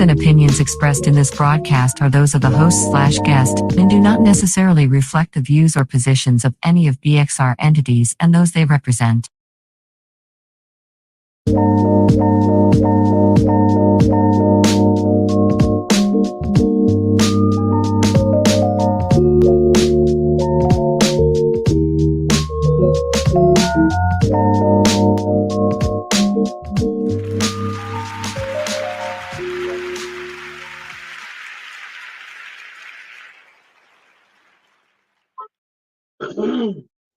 and opinions expressed in this broadcast are those of the host/guest and do not necessarily reflect the views or positions of any of BXR entities and those they represent.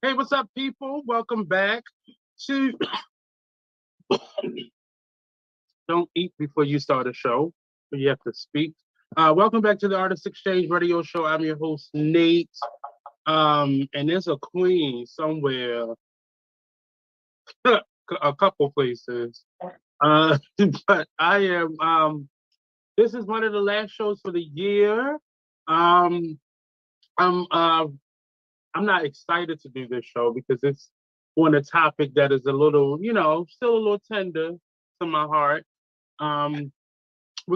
Hey, what's up, people? Welcome back to Don't Eat Before You Start a Show, but you have to speak. Welcome back to the Artist Exchange Radio Show. I'm your host, Nate. And there's a queen somewhere, a couple places. But I am, this is one of the last shows for the year. I'm not excited to do this show because it's on a topic that is a little, still a little tender to my heart. We're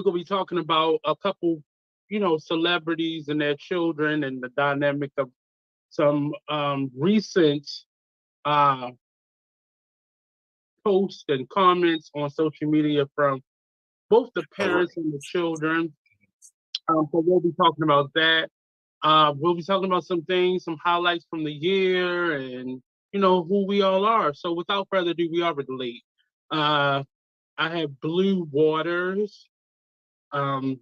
going to be talking about a couple, celebrities and their children and the dynamic of some recent posts and comments on social media from both the parents and the children. So we'll be talking about that. We'll be talking about some things, some highlights from the year and, who we all are. So without further ado, we are late. I have Bleu Waters, the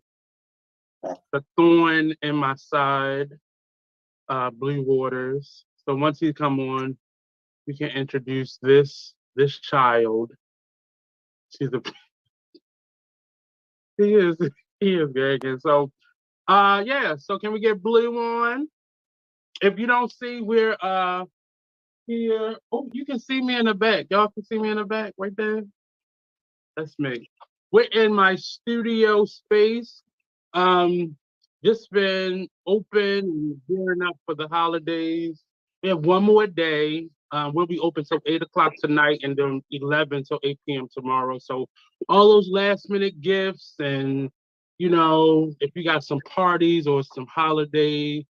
thorn in my side, Bleu Waters. So once he come on, we can introduce this child to the, he is gagging. So, so can we get Bleu on? If you don't see, we're here. Oh, you can see me in the back. Y'all can see me in the back right there. That's me. We're in my studio space. Just been open and gearing up for the holidays. We have one more day. We'll be open till 8 o'clock tonight and then 11 till 8 p.m. tomorrow. So all those last minute gifts and, if you got some parties or some holiday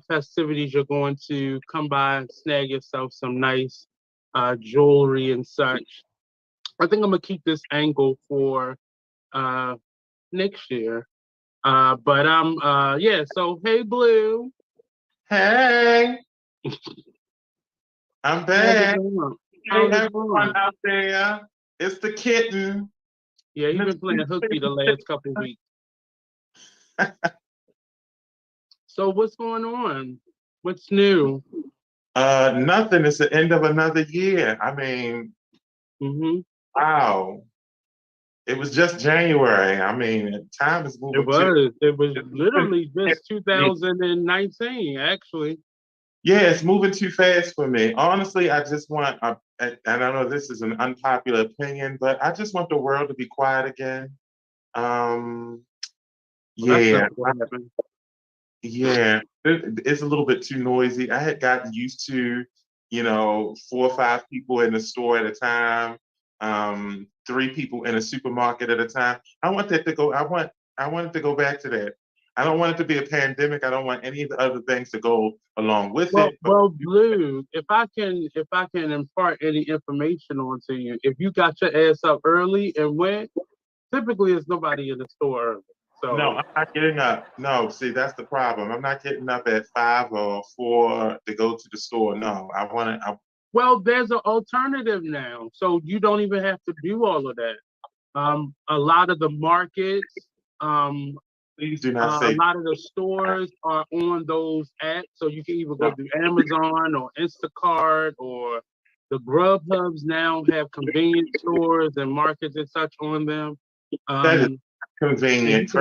festivities, you're going to come by and snag yourself some nice jewelry and such. I think I'm going to keep this angle for next year. But so hey, Bleu. Hey, I'm back. Hey, How's it everyone going? out there. It's the kitten. Yeah, you've been playing hooky the last couple weeks. So what's going on? What's new? Nothing. It's the end of another year. I mean, wow. It was just January. I mean, time is moving. It was literally just 2019, actually. Yeah, it's moving too fast for me. Honestly, I just want, and I know this is an unpopular opinion, but I just want the world to be quiet again. Yeah. Yeah, it's a little bit too noisy. I had gotten used to, 4 or 5 people in the store at a time, 3 people in a supermarket at a time. I want that to go. I want it to go back to that. I don't want it to be a pandemic. I don't want any of the other things to go along with it. Well, Bleu, if I can impart any information onto you, if you got your ass up early and went, typically there's nobody in the store early. So no, I'm not getting up. No, see, that's the problem. I'm not getting up at 5 or 4 to go to the store. No, I want to. Well, there's an alternative now, so you don't even have to do all of that. A lot of the markets, please do not say. a lot of the stores are on those apps, so you can either go through Amazon or Instacart or the Grubhubs now have convenience stores and markets and such on them. That is convenient.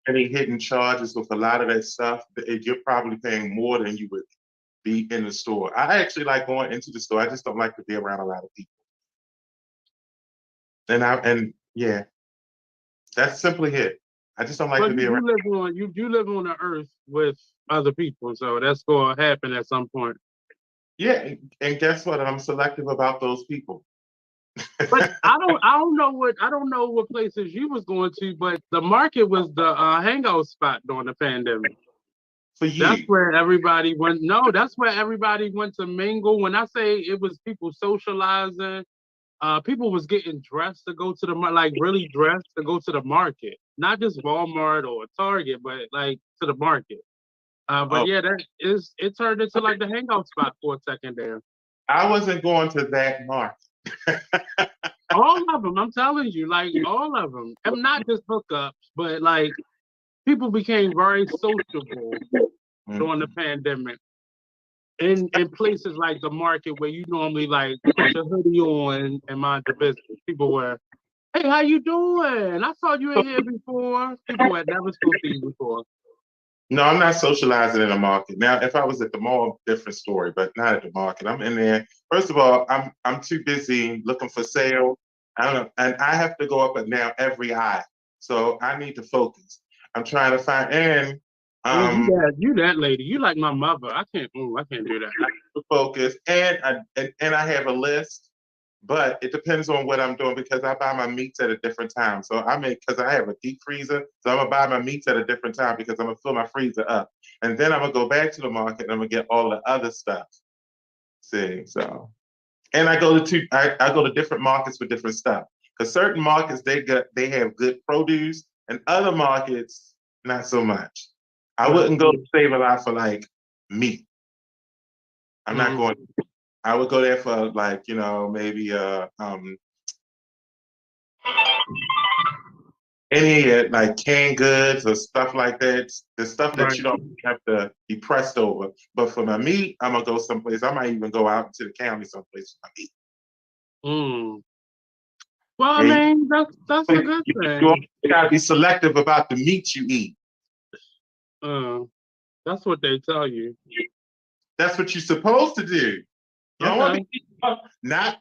Any hidden charges with a lot of that stuff, you're probably paying more than you would be in the store. I actually like going into the store. I just don't like to be around a lot of people. And that's simply it. I just don't like to be around. You do live on the earth with other people, so that's going to happen at some point. Yeah, and guess what? I'm selective about those people. But I don't know what places you was going to, but the market was the hangout spot during the pandemic. For That's you. where everybody went. No, that's where everybody went to mingle. When I say it was people socializing, people was getting dressed to go to the like really dressed to go to the market, not just Walmart or Target, but like to the market. But Oh, yeah, it turned into like the hangout spot for a second there. I wasn't going to that market. All of them, I'm telling you, like all of them. And not just hookups, but like people became very sociable during the Mhm. pandemic. In places like the market where you normally like put your hoodie on and mind your business. People were, hey, how you doing? I saw you in here before. People had never spoken to you before. No, I'm not socializing in the market. Now, if I was at the mall, different story, but not at the market. I'm in there. First of all, I'm too busy looking for sale. I don't know, and I have to go up and down every aisle. So I need to focus. I'm trying to find and Oh, um you that lady. You like my mother. I can't do that. I have to focus and I have a list, but it depends on what I'm doing because I buy my meats at a different time. So I make because I have a deep freezer, so I'm gonna buy my meats at a different time because I'm gonna fill my freezer up, and then I'm gonna go back to the market and I'm gonna get all the other stuff. See, so and I go to different markets for different stuff because certain markets they have good produce and other markets not so much. I wouldn't go to Save a Lot for like meat. I'm not Mm-hmm. going. I would go there for like maybe any like canned goods or stuff like that. The stuff that Right. you don't have to be pressed over. But for my meat, I'm gonna go someplace. I might even go out to the county someplace for my meat. Mm. Well, I Yeah, mean, that's a good thing. you gotta be selective about the meat you eat. Uh, that's what they tell you. That's what you're supposed to do. You don't want to Okay. be not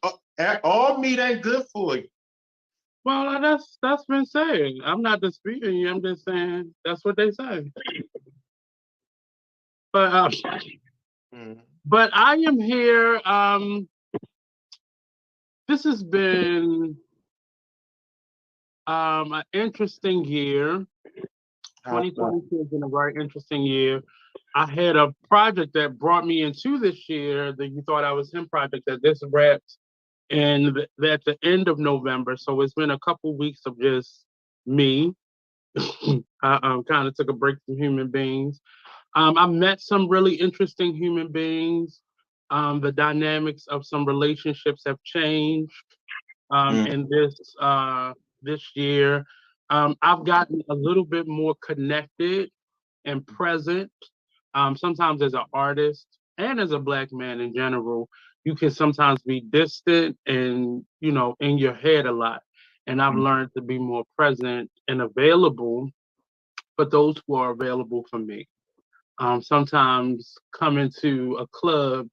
all meat ain't good for you. Well, that's been said. I'm not disputing you. I'm just saying that's what they say. But Mm. but I am here. This has been an interesting year. How so? 2022 has been a very interesting year. I had a project that brought me into this year, the You Thought I Was Him project that this wrapped at the end of November. So it's been a couple weeks of just me. I kind of took a break from human beings. I met some really interesting human beings. The dynamics of some relationships have changed Mm. in this year. I've gotten a little bit more connected and present. Sometimes as an artist and as a Black man in general, you can sometimes be distant and in your head a lot. And I've learned to be more present and available for those who are available for me. Sometimes coming to a club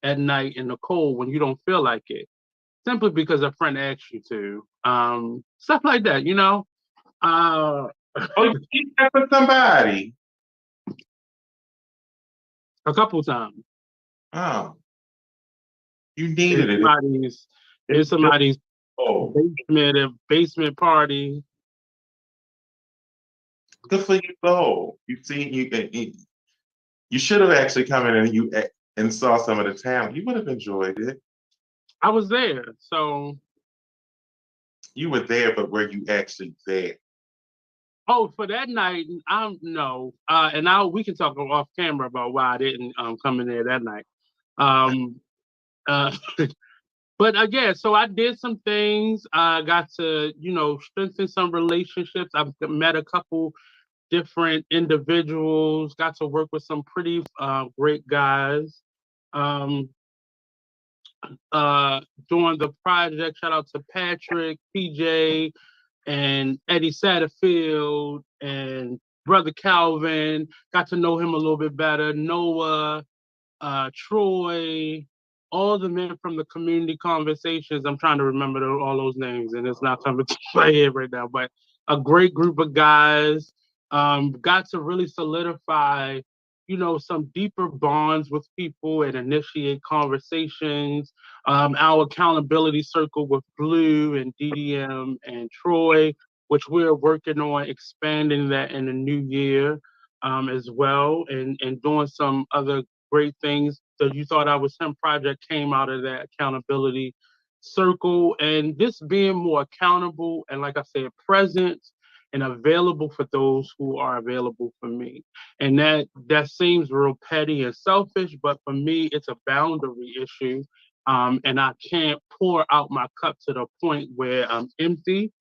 at night in the cold when you don't feel like it, simply because a friend asked you to. Stuff like that. Uh, Oh, you did that for somebody. a couple times. Oh, you In needed it. somebody's in It's just somebody's oh, basement party. good for you. Though you see, you should have actually come in and and saw some of the talent. You would have enjoyed it. I was there. So, You were there, but were you actually there? oh, for that night, I'm no. And now we can talk off camera about why I didn't come in there that night. Um, uh, but yeah, so I did some things. I got to, strengthen some relationships. I've met a couple different individuals. Got to work with some pretty great guys. Um, During the project, shout out to Patrick, PJ, and Eddie Satterfield and Brother Calvin. Got to know him a little bit better. Noah, Troy, all the men from the community conversations. I'm trying to remember all those names, and it's not coming to my head right now. But a great group of guys. Got to really solidify some deeper bonds with people and initiate conversations. Our accountability circle with Blue and DDM and Troy, which we're working on expanding that in the new year as well, and doing some other great things. The You Thought I Was Him project came out of that accountability circle, and just being more accountable and, like I said, present and available for those who are available for me. And that seems real petty and selfish, but for me, it's a boundary issue. And I can't pour out my cup to the point where I'm empty,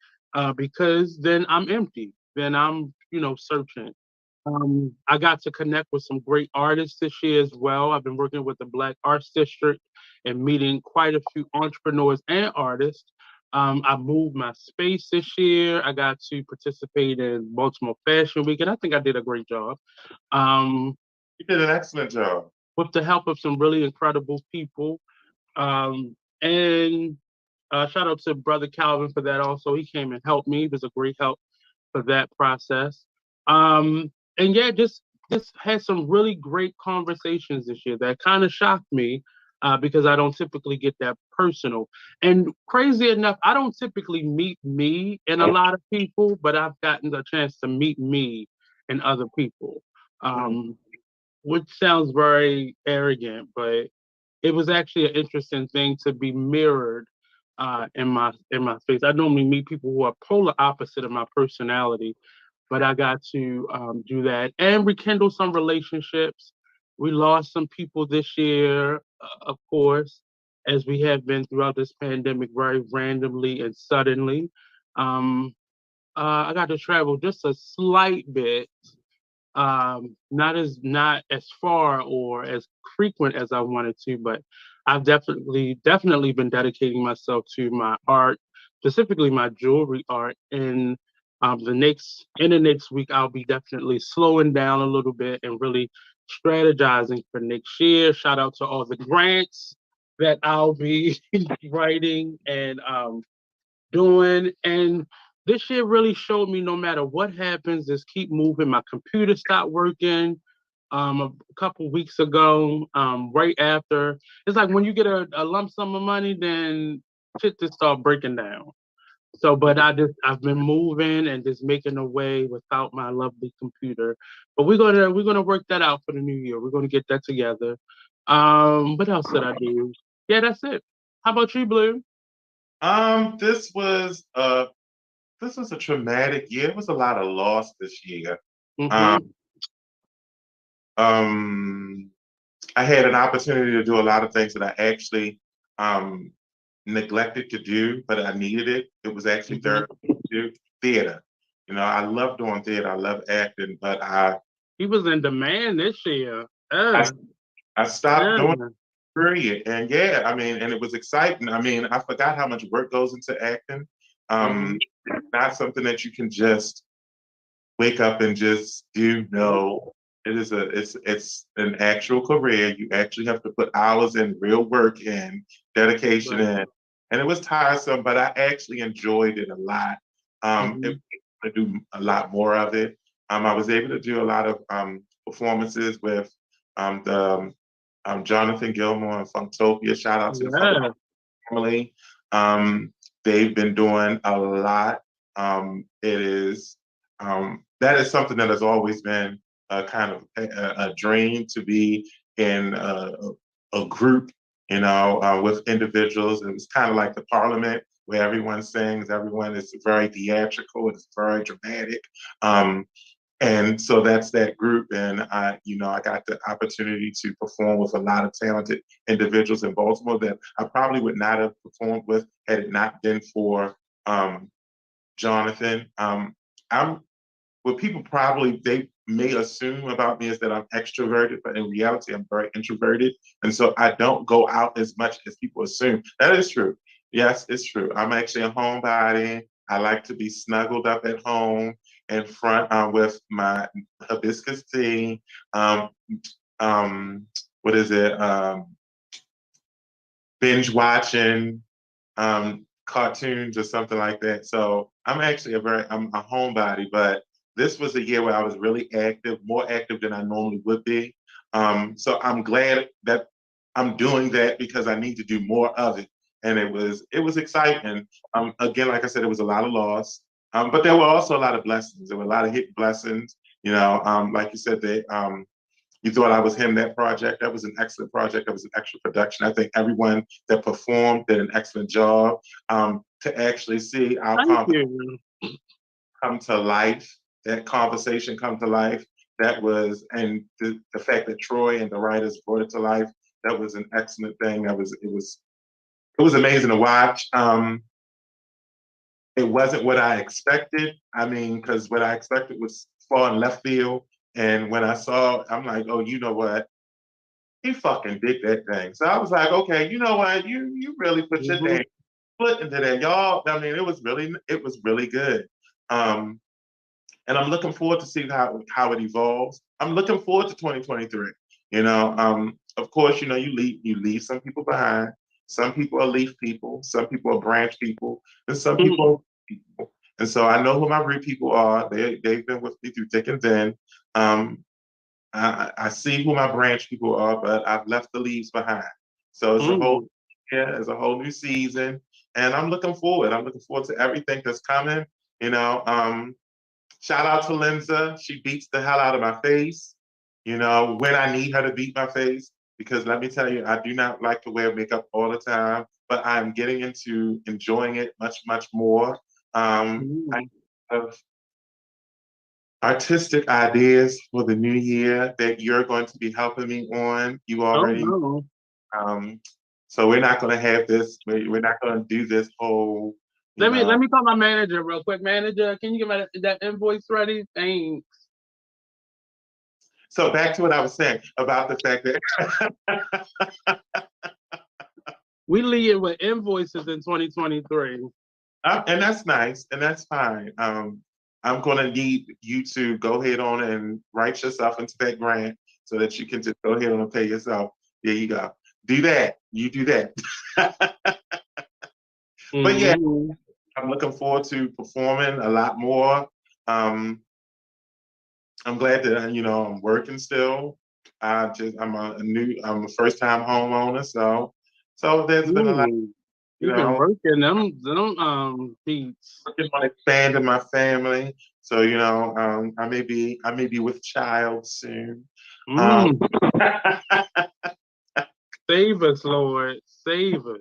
because then I'm empty. Then I'm, searching. I got to connect with some great artists this year as well. I've been working with the Black Arts District and meeting quite a few entrepreneurs and artists. I moved my space this year. I got to participate in Baltimore Fashion Week, and I think I did a great job. Um, You did an excellent job. with the help of some really incredible people. And shout out to Brother Calvin for that also. He came and helped me. He was a great help for that process. And yeah, just had some really great conversations this year that kind of shocked me, because I don't typically get that personal. And crazy enough, I don't typically meet me in a lot of people, but I've gotten the chance to meet me in other people, um, which sounds very arrogant, but it was actually an interesting thing to be mirrored in my face. I normally meet people who are polar opposite of my personality, but I got to do that and rekindle some relationships. We lost some people this year, of course, as we have been throughout this pandemic, very randomly and suddenly. Um, I got to travel just a slight bit, not as far or as frequent as I wanted to, but I've definitely been dedicating myself to my art, specifically my jewelry art. And the next week, I'll be definitely slowing down a little bit and really strategizing for next year. Shout out to all the grants that I'll be writing and doing. And this year really showed me no matter what happens, just keep moving. My computer stopped working a couple weeks ago, right after. It's like when you get a lump sum of money, then shit just start breaking down. So, but I've been moving and just making a way without my lovely computer. But we're gonna work that out for the new year. We're gonna get that together. What else did I do? Yeah, that's it. How about you, Blue? Um, this was uh this was a traumatic year. It was a lot of loss this year. Um, Mm-hmm. um, I had an opportunity to do a lot of things that I actually um, neglected to do, but I needed it. It was actually Mm-hmm. therapy to do theater. I love doing theater. I love acting, but He was in demand this year. I, I stopped doing Yeah. it, period. And yeah, I mean, and it was exciting. I mean, I forgot how much work goes into acting. Mm-hmm. Not something that you can just wake up and just do. No, it's an actual career. You actually have to put hours in, real work in, dedication Right. in, and it was tiresome, but I actually enjoyed it a lot. Mm-hmm. To do a lot more of it. I was able to do a lot of performances with the Jonathan Gilmore and Funktopia. Shout out to the Funk Yeah. family. Um, they've been doing a lot. That is something that has always been a kind of a dream to be in a group, with individuals. It was kind of like the Parliament where everyone sings, everyone is very theatrical, it's very dramatic. Um, and so that's that group. And I got the opportunity to perform with a lot of talented individuals in Baltimore that I probably would not have performed with had it not been for Jonathan. I'm what people probably they may assume about me is that I'm extroverted, but in reality, I'm very introverted, and so I don't go out as much as people assume. That is true. Yes, it's true. I'm actually a homebody. I like to be snuggled up at home in front with my hibiscus tea. Um, what is it? Binge watching cartoons or something like that. So I'm a homebody, but this was a year where I was really active, more active than I normally would be. So I'm glad that I'm doing that because I need to do more of it. And it was exciting. Again, like I said, it was a lot of loss, but there were also a lot of blessings. There were a lot of hit blessings. Like you said, you thought I was him, that project. That was an excellent project. That was an extra production. I think everyone that performed did an excellent job. To actually see our Thank you. come to life, that conversation come to life, and the fact that Troy and the writers brought it to life, that was an excellent thing. It was amazing to watch. It wasn't what I expected. I mean, because what I expected was far in left field. And when I saw, I'm like, oh, you know what? He fucking did that thing. So I was like, okay, you know what? You really put your Mhm. damn foot into that, y'all. I mean, it was really good. And I'm looking forward to seeing how it evolves. I'm looking forward to 2023. Of course, you leave some people behind. Some people are leaf people. Some people are branch people, and some people are people. And so I know who my root people are. They've been with me through thick and thin. Um, I see who my branch people are, but I've left the leaves behind. So it's a whole Mm. yeah, it's a whole new season, and I'm looking forward. I'm looking forward to everything that's coming. You know, shout out to Linza. She beats the hell out of my face. When I need her to beat my face, because let me tell you, I do not like to wear makeup all the time, but I'm getting into enjoying it much, much more. I Mm. have artistic ideas for the new year that you're going to be helping me on. You Oh already, no. um, so we're not going to have this. We're not going to do this whole, you Let know. me call my manager real quick. Manager, can you get that invoice ready? Thanks. So back to what I was saying about the fact that, We lead with invoices in 2023. and that's nice, and that's fine. I'm going to need you to go ahead on and write yourself into that grant so that you can just go ahead on and pay yourself. There you go. Do that. You do that. But yeah, Mm-hmm. I'm looking forward to performing a lot more. Um, I'm glad that I'm working still. I'm a first time homeowner, so there's been a lot, Ooh, you you've been know, working them beats. working on expanding my family. So I may be with child soon. Um, Mm. Save us, Lord. Save us.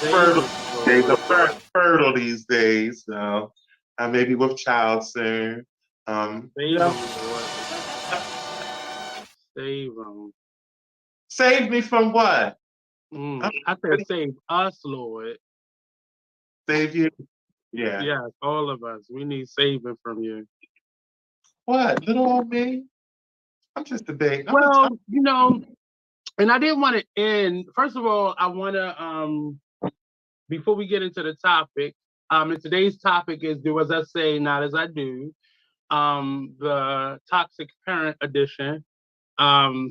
Save fertile us, days. Lord. I'm fertile these days. So I may be with child soon. Save them, Lord. Save them. Save me from what? I'm I said save us, Lord. save you. Yeah. Yes, all of us. We need saving from you. What? Little old me? I'm just a baby. I'm a Well, child. and I didn't want to end. First of all, I want to before we get into the topic, and today's topic is do as I say, not as I do. The toxic parent edition. Um,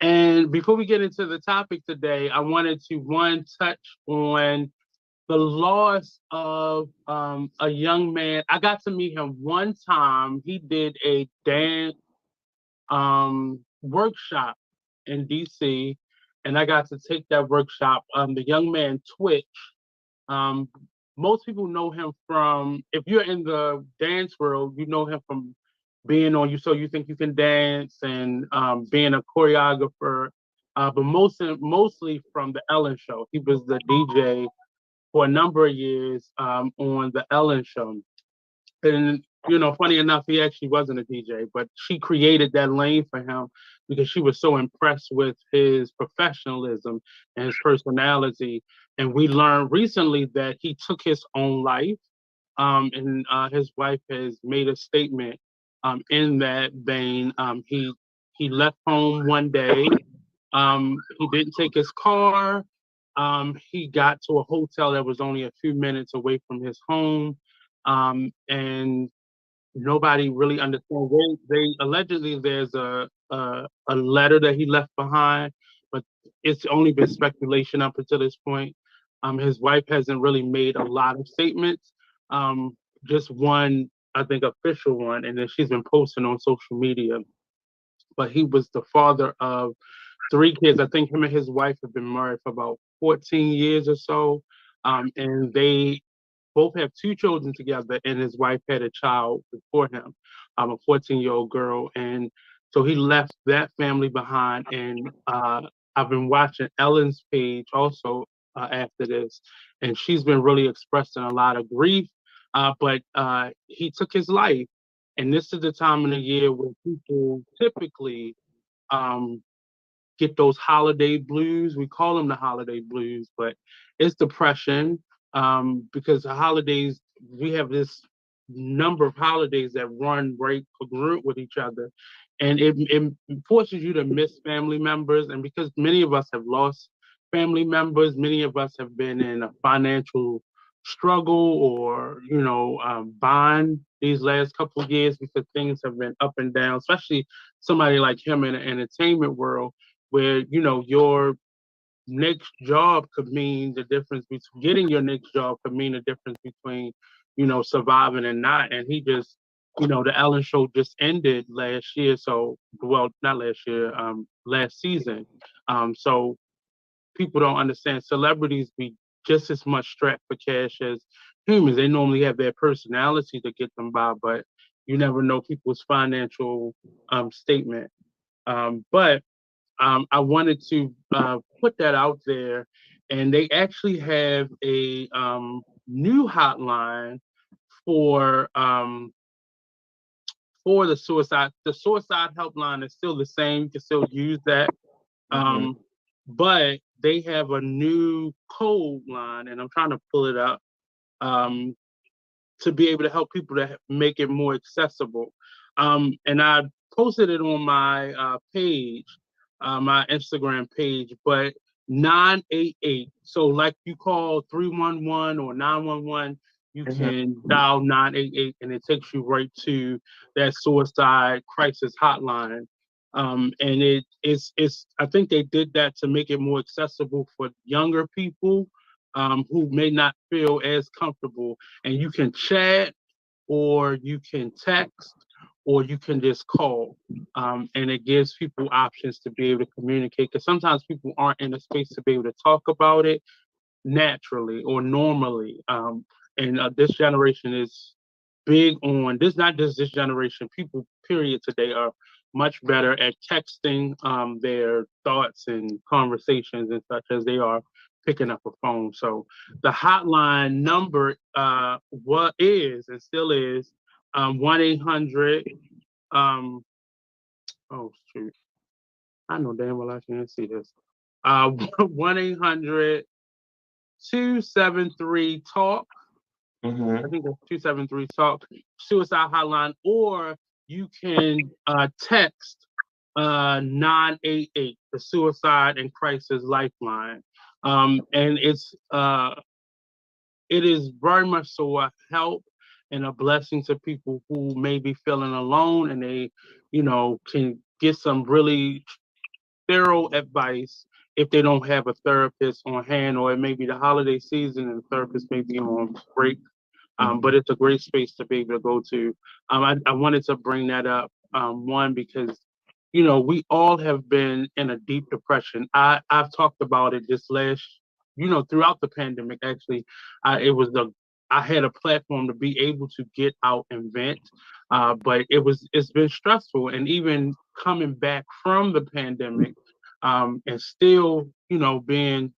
and before we get into the topic today, I wanted to one touch on the loss of a young man. I got to meet him one time. He did a dance workshop in DC, and I got to take that workshop. The young man Twitch. Um, Most people know him from, if you're in the dance world, you know him from being on You So You Think You Can Dance and being a choreographer, but mostly from the Ellen Show. He was the DJ for a number of years on the Ellen Show. And funny enough, he actually wasn't a DJ, but she created that lane for him because she was so impressed with his professionalism and his personality. And we learned recently that he took his own life, and his wife has made a statement in that vein. He left home one day. He didn't take his car. He got to a hotel that was only a few minutes away from his home, and nobody really understands. They allegedly there's a letter that he left behind, but it's only been speculation up until this point. His wife hasn't really made a lot of statements. Just one I think, official one, and then she's been posting on social media. But he was the father of 3 kids. I think him and his wife have been married for about 14 years or so. And they both have 2 children together, and his wife had a child before him, a 14-year-old girl. And so he left that family behind. And I've been watching Ellen's page also after this, and she's been really expressing a lot of grief. But he took his life. And this is the time of the year where people typically um, get those holiday blues. We call them the holiday blues, but it's depression because the holidays, we have this number of holidays that run right congruent with each other. And it forces you to miss family members. And because many of us have lost family members, many of us have been in a financial struggle or, bind these last couple of years because things have been up and down, especially somebody like him in the entertainment world where your next job could mean the difference between getting your next job could mean the difference between surviving and not. And he just the Ellen show just ended last year, so well, not last year, last season. So people don't understand celebrities be just as much strapped for cash as humans. They normally have their personality to get them by, but you never know people's financial statement. But I wanted to put that out there, and they actually have a new hotline for the suicide. The suicide helpline is still the same. You can still use that, Mm-hmm. but they have a new code line, and I'm trying to pull it up. Um, to be able to help people to make it more accessible. And I posted it on my page, my Instagram page, but 988. So like you call 311 or 911, you Mm-hmm. can dial 988 and it takes you right to that suicide crisis hotline. And it's I think they did that to make it more accessible for younger people who may not feel as comfortable, and you can chat or you can text or you can just call. And it gives people options to be able to communicate because sometimes people aren't in a space to be able to talk about it naturally or normally. And this generation is big on this, not just this generation, people, period, today are much better at texting their thoughts and conversations and such as they are picking up a phone. So the hotline number what is and still is 1-800 oh shoot, I know damn well I can't see this. 1-800 273 talk. I Mm-hmm. think that's 273 talk suicide hotline, or you can text 988, the suicide and crisis lifeline. And it is very much so a help and a blessing to people who may be feeling alone, and they can get some really thorough advice if they don't have a therapist on hand, or it may be the holiday season and the therapist may be on break. But it's a great space to be able to go to. I wanted to bring that up, one, because we all have been in a deep depression. I've talked about it this last, throughout the pandemic. Actually, it was I had a platform to be able to get out and vent, but it's been stressful, and even coming back from the pandemic, and still being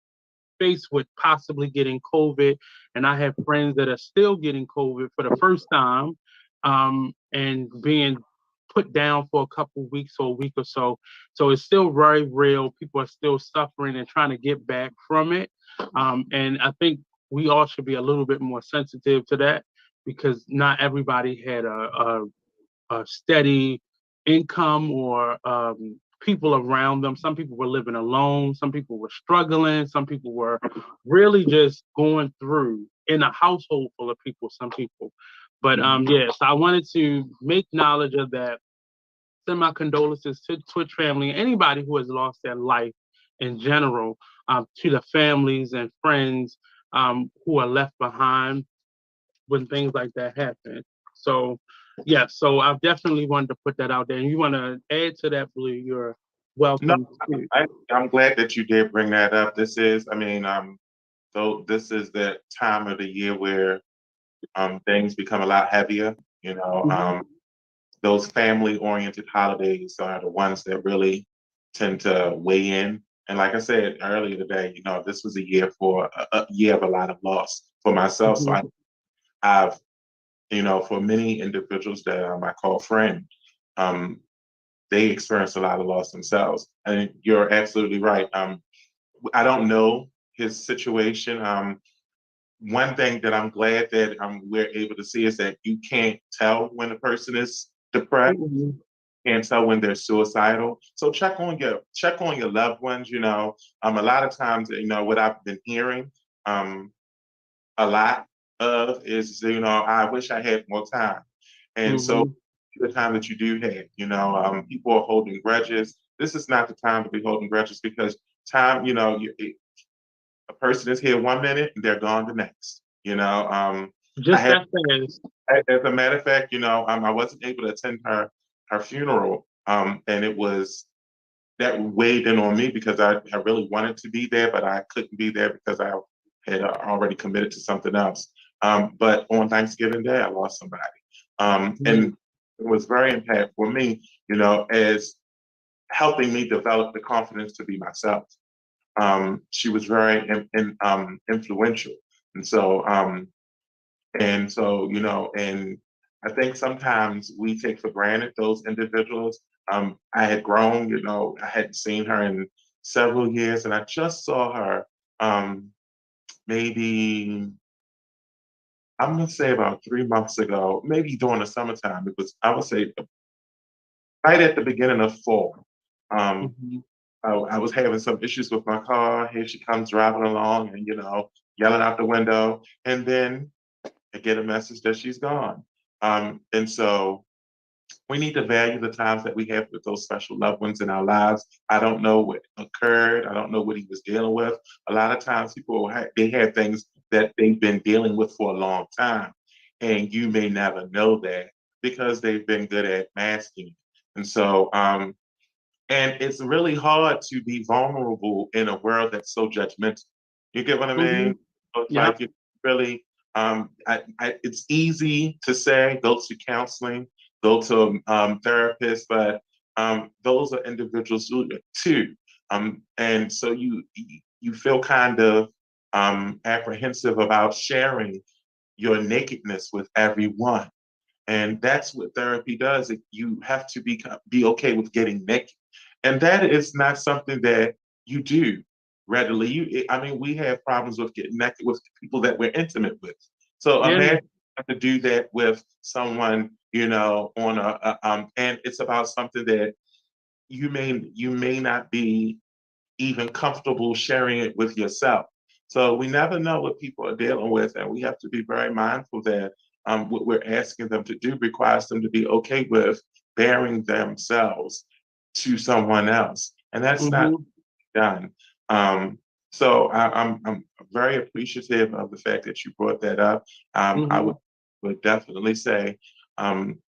faced with possibly getting COVID, and I have friends that are still getting COVID for the first time, and being put down for a couple of weeks or a week or so. So it's still very real. People are still suffering and trying to get back from it. And I think we all should be a little bit more sensitive to that because not everybody had a steady income or people around them. Some people were living alone. Some people were struggling. Some people were really just going through in a household full of people, some people. But yes, I wanted to make knowledge of that. Send my condolences to Twitch family and anybody who has lost their life in general, to the families and friends who are left behind when things like that happen. So, yeah, so I definitely wanted to put that out there. And you want to add to that, Blue, you're No, welcome to. I'm glad that you did bring that up. This is, I mean, so this is the time of the year where things become a lot heavier. You know, Mhm. those family-oriented holidays are the ones that really tend to weigh in. And like I said earlier today, you know, this was a year for a year of a lot of loss for myself. So Mhm. I've, you know, for many individuals that I call friends, um, they experience a lot of loss themselves. And you're absolutely right. I don't know his situation. One thing that I'm glad that we're able to see is that you can't tell when a person is depressed, Mhm. can't tell when they're suicidal. So check on your loved ones. You know, a lot of times, you know, what I've been hearing, um, a lot of is, you know, I wish I had more time. And so Mhm. the time that you do have, you know, people are holding grudges. This is not the time to be holding grudges because time, you know, a person is here 1 minute and they're gone the next. You know, I Just had, that fast. as a matter of fact, you know, I wasn't able to attend her funeral, and it was that weighed in on me because I really wanted to be there, but I couldn't be there because I had already committed to something else. But on Thanksgiving Day, I lost somebody, and Mhm. it was very impactful for me, you know, as helping me develop the confidence to be myself. She was very influential, and so you know, and I think sometimes we take for granted those individuals. I had grown, you know, I hadn't seen her in several years, and I just saw her um, maybe I'm gonna say about 3 months ago, maybe during the summertime. It was, I would say, right at the beginning of fall. Um, Mhm. I was having some issues with my car. Here she comes driving along, and you know, yelling out the window, and then I get a message that she's gone. And so we need to value the times that we have with those special loved ones in our lives. I don't know what occurred. I don't know what he was dealing with. A lot of times people they have things that they've been dealing with for a long time, and you may never know that because they've been good at masking it. And so, and it's really hard to be vulnerable in a world that's so judgmental. You get what I mean? Mhm. So it's Yep. like you really, it's easy to say go to counseling, go to therapists, but those are individuals too. And so you feel kind of apprehensive about sharing your nakedness with everyone. And that's what therapy does. You have to be okay with getting naked. And that is not something that you do readily. I mean, we have problems with getting naked with people that we're intimate with. So Yeah. imagine you have to do that with someone, you know, and it's about something that you may not be even comfortable sharing it with yourself. So we never know what people are dealing with, and we have to be very mindful that what we're asking them to do requires them to be okay with bearing themselves to someone else, and that's not Mhm. done. Um, so I'm very appreciative of the fact that you brought that up. I Mhm. would definitely say um,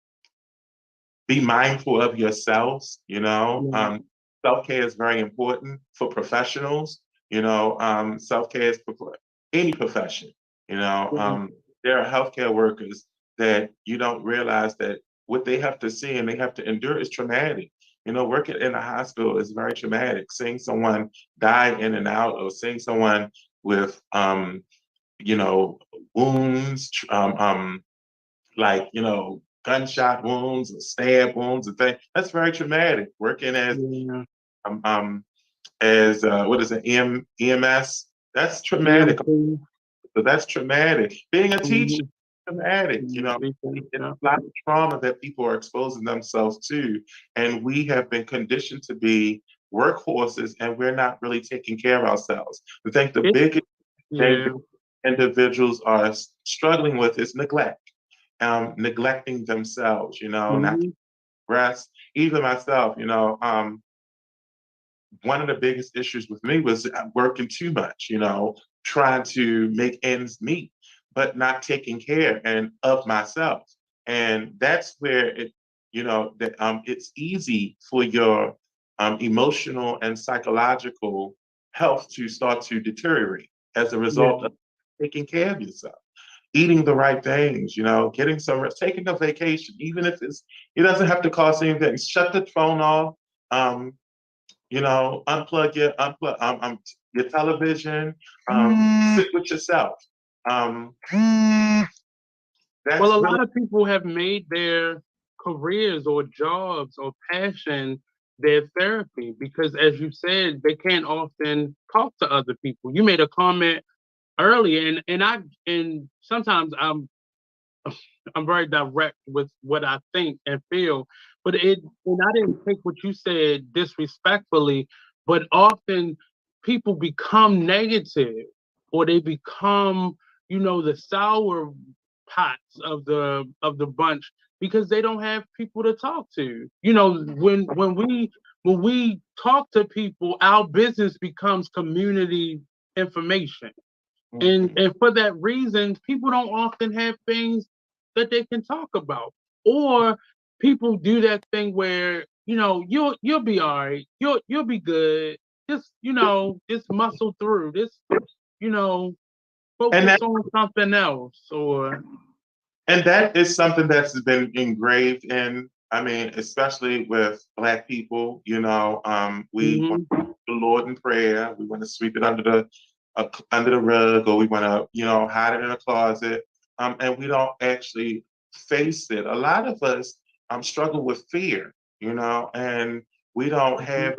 be mindful of yourselves, you know. Yeah. Self-care is very important for professionals, you know. Self-care is for any profession, you know. Mhm. There are healthcare workers that you don't realize that what they have to see and they have to endure is traumatic. You know, working in a hospital is very traumatic. Seeing someone die in and out, or seeing someone with you know, wounds, like, you know, gunshot wounds and stab wounds and things. That's very traumatic. Working Yeah. um, um as what is it, EMS? That's traumatic. EMT. So that's traumatic. Being a teacher, Mhm. traumatic. You know, Everything. it's Yeah. a lot of trauma that people are exposing themselves to, and we have been conditioned to be workhorses, and we're not really taking care of ourselves. I think the It. biggest thing Yeah. that individuals are struggling with is neglect, neglecting themselves, you know, not Mhm. rest. Even myself, you know, one of the biggest issues with me was working too much, you know, trying to make ends meet, but not taking care and of myself. And that's where it's easy for your emotional and psychological health to start to deteriorate as a result Yeah. of taking care of yourself, eating the right things, getting some rest, taking a vacation, even if it doesn't have to cost anything. Shut the phone off. Um, unplug your television. Sit with yourself. Um, Well, that's a really lot of people have made their careers or jobs or passion their therapy because, as you said, they can't often talk to other people. You made a comment earlier, and sometimes I'm very direct with what I think and feel, and I didn't take what you said disrespectfully, but often people become negative or they become, the sour pots of the bunch because they don't have people to talk to. When we talk to people, our business becomes community information. And for that reason, people don't often have things that they can talk about. Or people do that thing where, you'll be all right. You'll be good. Just muscle through. You know, and focus that on something else. Or and that is something that's been engraved in. I mean, especially with Black people. We want Mhm. the Lord in prayer. We want to sweep it under the rug, or we want to hide it in a closet, and we don't actually face it. A lot of us struggle with fear, and we don't Mhm. have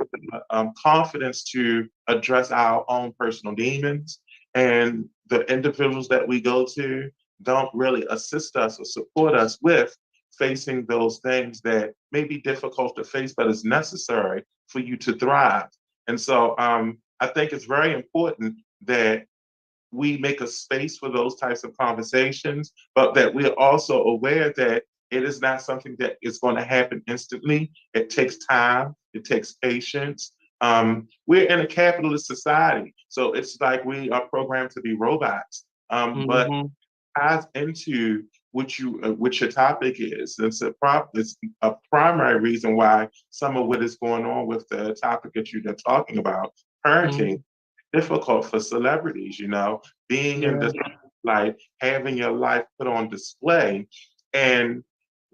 confidence to address our own personal demons, and the individuals that we go to don't really assist us or support us with facing those things that may be difficult to face, but is necessary for you to thrive. And so I think it's very important that we make a space for those types of conversations, but that we're also aware that it is not something that is going to happen instantly. It takes time, it takes patience. We're in a capitalist society, so it's like we are programmed to be robots. But Mhm. ties into what your topic is. It's a primary reason why some of what is going on with the topic that you're talking about, parenting, Mhm. difficult for celebrities, being in Yeah. this life, having your life put on display, and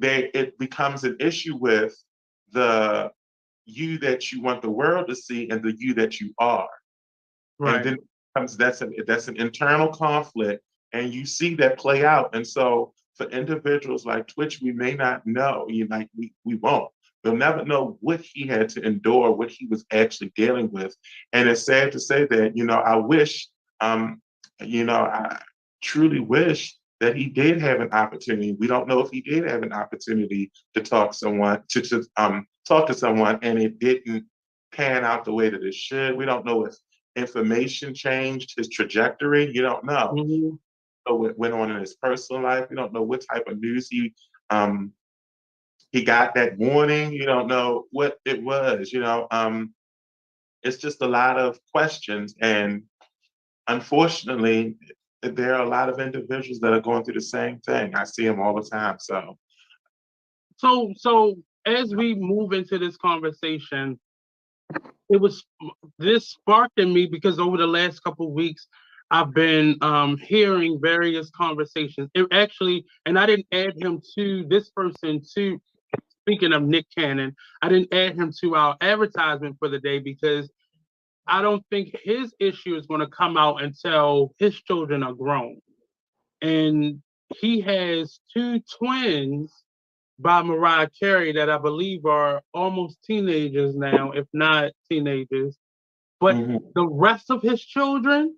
it becomes an issue with the you that you want the world to see and the you that you are. And Right. then comes that's an internal conflict, and you see that play out. And so for individuals like Twitch, we may not know, like we won't. We'll never know what he had to endure, what he was actually dealing with. And it's sad to say that, I wish, I truly wish that he did have an opportunity. We don't know if he did have an opportunity to talk to someone, and it didn't pan out the way that it should. We don't know if information changed his trajectory. You don't know. Mhm. So what went on in his personal life. You don't know what type of news he got that morning. You don't know what it was. It's just a lot of questions, and unfortunately, there are a lot of individuals that are going through the same thing. I see them all the time. So So as we move into this conversation, it was this sparked in me because over the last couple of weeks I've been hearing various conversations. It actually, and I didn't add him to this person to speaking of Nick Cannon, I didn't add him to our advertisement for the day because I don't think his issue is going to come out until his children are grown. And he has two twins by Mariah Carey that I believe are almost teenagers now, if not teenagers. But mhm, the rest of his children,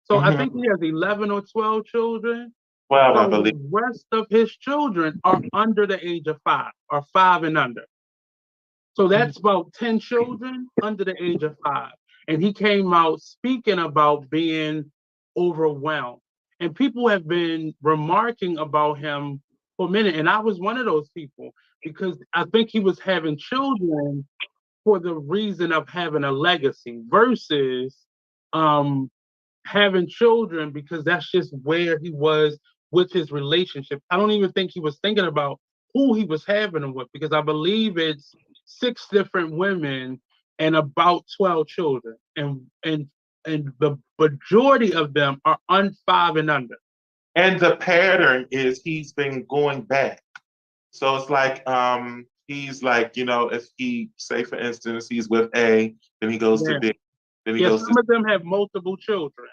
so I mhm. think he has 11 or 12 children. 12, I So believe. the rest of his children are under the age of 5 or 5 and under. So that's about 10 children under the age of 5. And he came out speaking about being overwhelmed. And people have been remarking about him for a minute. And I was one of those people because I think he was having children for the reason of having a legacy versus um, having children because that's just where he was with his relationship. I don't even think he was thinking about who he was having them with, because I believe it's 6 different women and about 12 children, and the majority of them are 5 and under. And the pattern is he's been going back. So it's like he's like, if he say for instance he's with A, then he goes to Yeah, B, then he yeah. goes Some to of them have multiple children.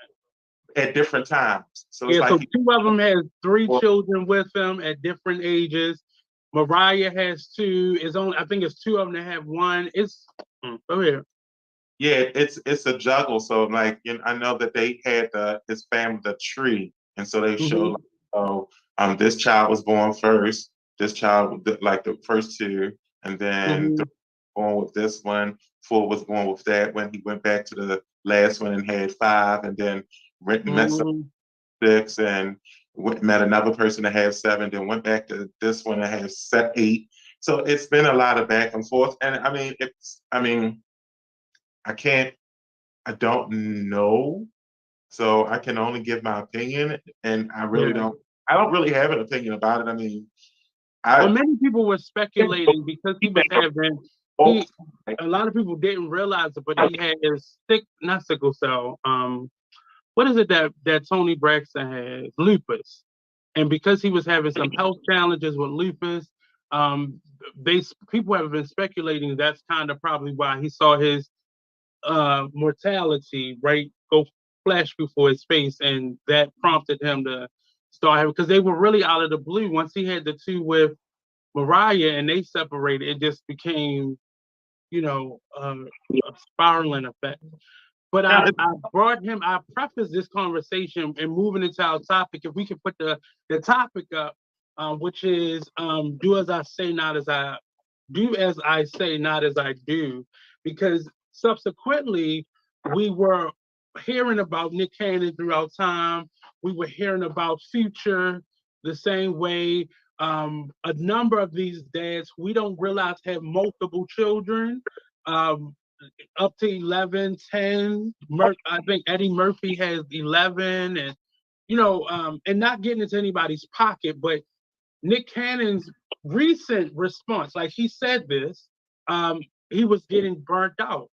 at different times. So it's Yeah, like so 2 of them has 3 children with them at different ages. Mariah has 2. I think it's 2 of them that have 1. Go ahead. yeah, it's a juggle. So like, I know that they had his family the tree, and so they showed like, oh, this child was born first. This child like the first 2, and then 3 born with this one. 4 was born with that when he went back to the last one and had 5, and then met some 6 and met another person that had 7, then went back to this one that had 8. So it's been a lot of back and forth, and I don't know. So I can only give my opinion, and Yeah. I don't really have an opinion about it. I mean, Well, I many people were speculating because he was having a lot of people didn't realize it, but he had his not sickle cell. What is it that Tony Braxton has? Lupus. And because he was having some health challenges with lupus, people have been speculating that's kind of probably why he saw his mortality go flash before his face, and that prompted him to start having, because they were really out of the blue. Once he had the 2 with Mariah and they separated, it just became, a spiraling effect. But I prefaced this conversation and moving into our topic. If we could put the topic up, which is do as I say, not as I do, as I say, not as I do, because subsequently we were hearing about Nick Cannon throughout time. We were hearing about Future the same way. A number of these dads we don't realize have multiple children. Up to 11, 10. I think Eddie Murphy has 11, and and not getting into anybody's pocket, but Nick Cannon's recent response, like he said this, he was getting burnt out.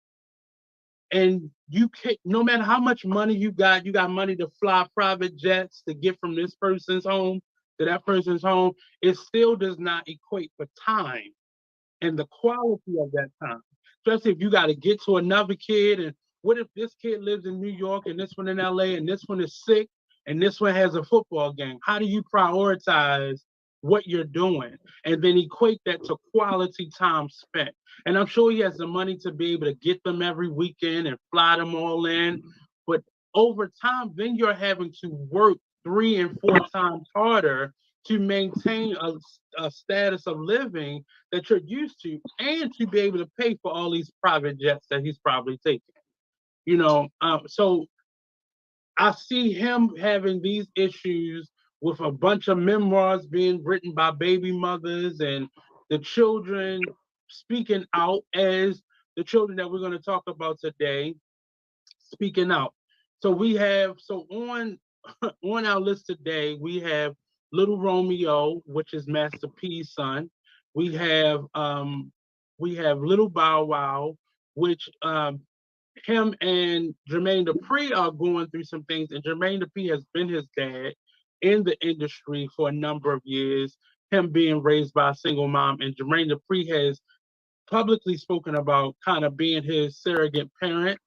And you can't, no matter how much money you got money to fly private jets to get from this person's home to that person's home, it still does not equate for time and the quality of that time. Especially if you got to get to another kid, and what if this kid lives in New York and this one in LA and this one is sick and this one has a football game? How do you prioritize what you're doing and then equate that to quality time spent? And I'm sure he has the money to be able to get them every weekend and fly them all in. But over time, then you're having to work 3 and 4 times harder to maintain a status of living that you're used to, and to be able to pay for all these private jets that he's probably taking. So I see him having these issues with a bunch of memoirs being written by baby mothers, and the children speaking out, as the children that we're going to talk about today speaking out. So on on our list today, we have Little Romeo, which is Master P's son. We have Little Bow Wow, which him and Jermaine Dupri are going through some things, and Jermaine Dupri has been his dad in the industry for a number of years, him being raised by a single mom, and Jermaine Dupri has publicly spoken about kind of being his surrogate parent.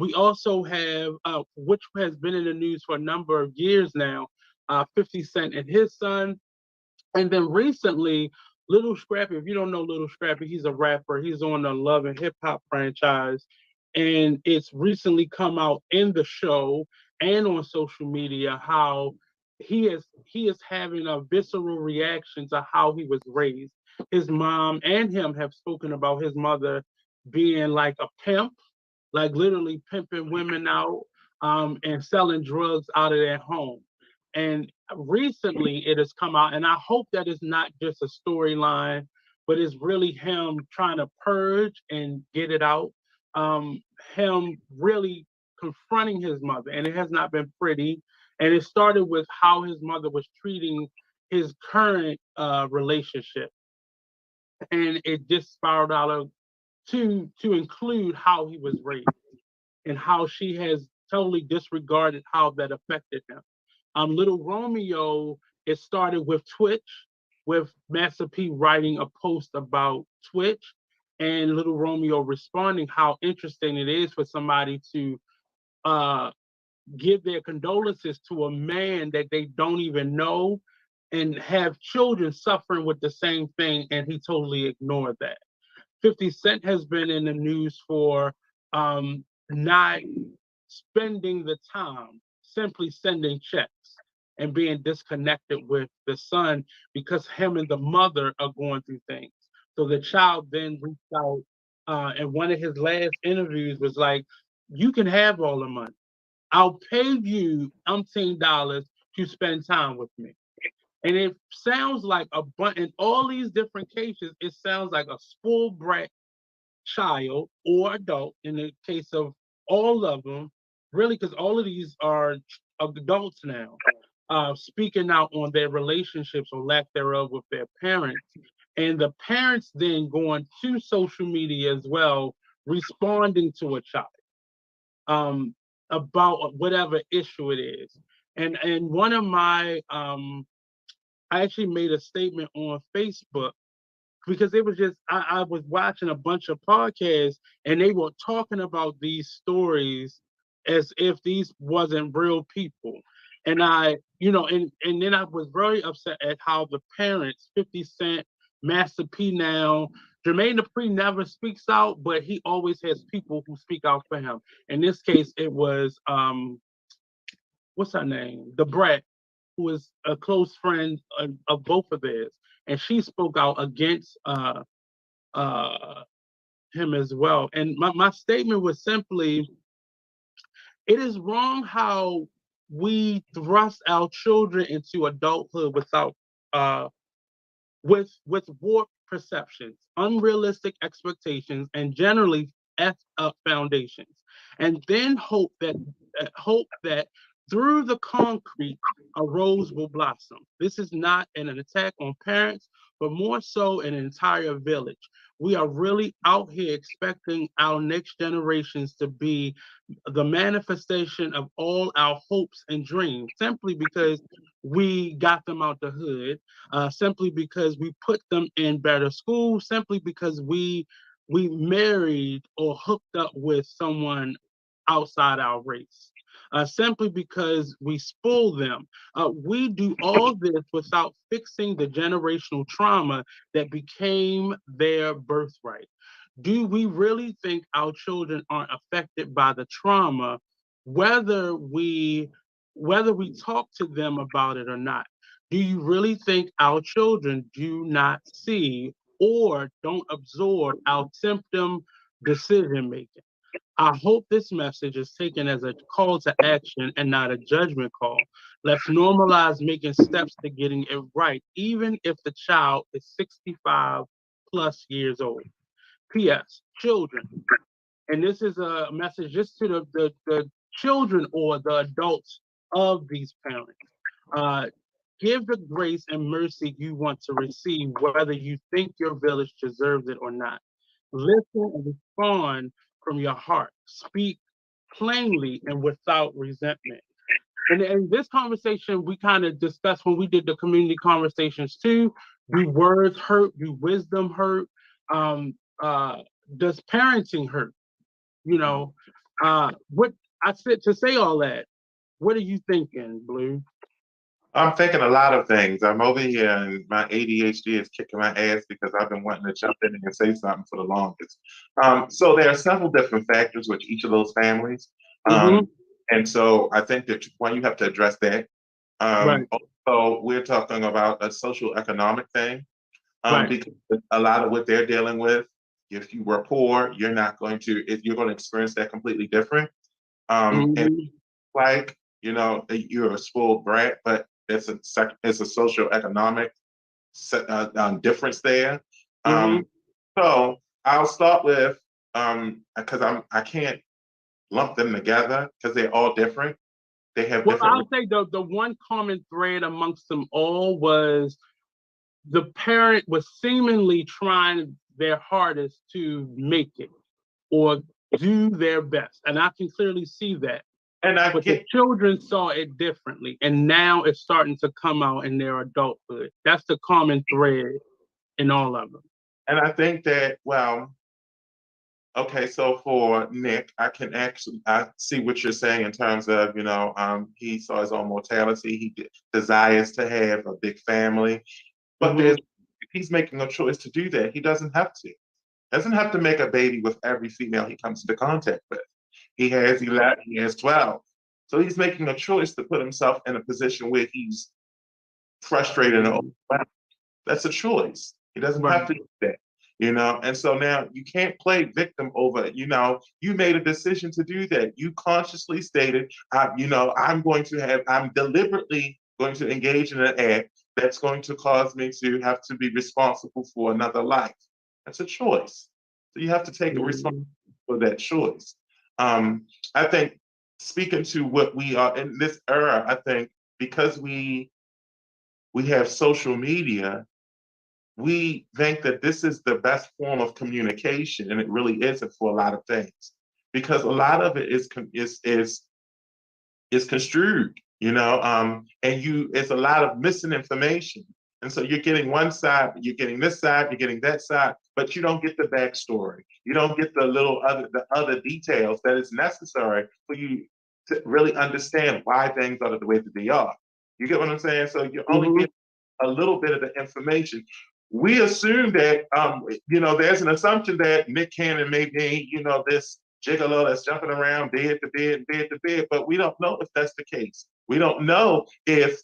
We also have, which has been in the news for a number of years now, 50 Cent and his son. And then recently, Little Scrappy, if you don't know Little Scrappy, he's a rapper. He's on the Love and Hip Hop franchise. And it's recently come out in the show and on social media how he is having a visceral reaction to how he was raised. His mom and him have spoken about his mother being like a pimp, like literally pimping women out, and selling drugs out of their home. And recently it has come out, and I hope that it's not just a storyline, but it's really him trying to purge and get it out. Him really confronting his mother, and it has not been pretty. And it started with how his mother was treating his current relationship. And it just spiraled out of to include how he was raised and how she has totally disregarded how that affected him. Little Romeo, it started with Twitch, with Master P writing a post about Twitch, and Little Romeo responding how interesting it is for somebody to give their condolences to a man that they don't even know and have children suffering with the same thing, and he totally ignored that. 50 Cent has been in the news for not spending the time, simply sending checks and being disconnected with the son because him and the mother are going through things. So the child then reached out, and one of his last interviews was like, "You can have all the money. I'll pay you $umpteen to spend time with me." And it sounds like in all these different cases, it sounds like a spoiled brat child or adult in the case of all of them, really, because all of these are adults now, speaking out on their relationships or lack thereof with their parents. And the parents then going to social media as well, responding to a child about whatever issue it is. And one of my, I actually made a statement on Facebook because it was just I was watching a bunch of podcasts and they were talking about these stories as if these wasn't real people. And and then I was very upset at how the parents, 50 Cent, Master P now, Jermaine Dupri never speaks out, but he always has people who speak out for him. In this case, it was what's her name? The Brat, who was a close friend of both of theirs, and she spoke out against him as well. And my statement was simply, it is wrong how we thrust our children into adulthood without with warped perceptions, unrealistic expectations, and generally effed up foundations, and then hope that through the concrete a rose will blossom. This is not an attack on parents, but more so an entire village. We are really out here expecting our next generations to be the manifestation of all our hopes and dreams simply because we got them out the hood, simply because we put them in better schools, simply because we married or hooked up with someone outside our race, simply because we spoil them. We do all this without fixing the generational trauma that became their birthright. Do we really think our children aren't affected by the trauma, whether we talk to them about it or not? Do you really think our children do not see or don't absorb our symptom decision making? I hope this message is taken as a call to action and not a judgment call. Let's normalize making steps to getting it right, even if the child is 65 plus years old. P.S. Children, and this is a message just to the children or the adults of these parents. Give the grace and mercy you want to receive, whether you think your village deserves it or not. Listen and respond from your heart. Speak plainly and without resentment. And in this conversation, we kind of discussed when we did the community conversations too. Do words hurt? Do wisdom hurt? Does parenting hurt? You know, what I said to say all that. What are you thinking, Blue? I'm thinking a lot of things. I'm over here and my ADHD is kicking my ass because I've been wanting to jump in and say something for the longest. So there are several different factors with each of those families. And so I think that one, you have to address that. Right. Also, we're talking about a social economic thing, Right. because a lot of what they're dealing with, if you were poor, you're going to experience that completely different. And like, you're a spoiled brat, but it's a social economic difference there. So I'll start with, because I can't lump them together because they're all different. They have Well, different. I'll say the one common thread amongst them all was the parent was seemingly trying their hardest to make it or do their best. And I can clearly see that. And I But get, the children saw it differently. And now it's starting to come out in their adulthood. That's the common thread in all of them. and I think that, well, okay, so for Nick, I see what you're saying in terms of, he saw his own mortality. Desires to have a big family, but Mhm. if he's making a choice to do that, he doesn't have to. Doesn't have to make a baby with every female he comes into contact with. He has 11, he has 12. So he's making a choice to put himself in a position where he's frustrated and overwhelmed. That's a choice. He doesn't Right. have to do that, And so now you can't play victim over, you made a decision to do that. You consciously stated, I'm deliberately going to engage in an act that's going to cause me to have to be responsible for another life. That's a choice. So you have to take a responsibility for that choice. I think speaking to what we are in this era, I think because we have social media, we think that this is the best form of communication, and it really isn't for a lot of things, because a lot of it is construed, and it's a lot of missing information. And so you're getting one side, you're getting this side, you're getting that side, but you don't get the backstory. You don't get the other details that is necessary for you to really understand why things are the way that they are. You get what I'm saying? So you only get a little bit of the information. We assume that, there's an assumption that Nick Cannon may be, this gigolo that's jumping around bed to bed, bed to bed, but we don't know if that's the case. We don't know if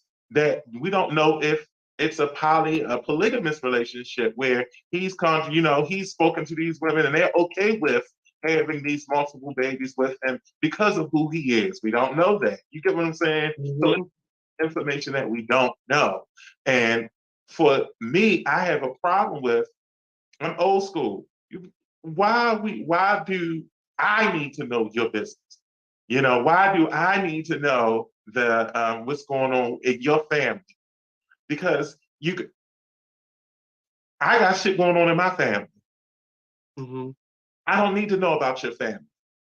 it's a polygamous relationship where he's spoken to these women and they're okay with having these multiple babies with him because of who he is. We don't know that. You get what I'm saying? So it's information that we don't know. And for me, I have a problem with, I'm old school. Why do I need to know your business? Why do I need to know what's going on in your family? Because I got shit going on in my family. I don't need to know about your family.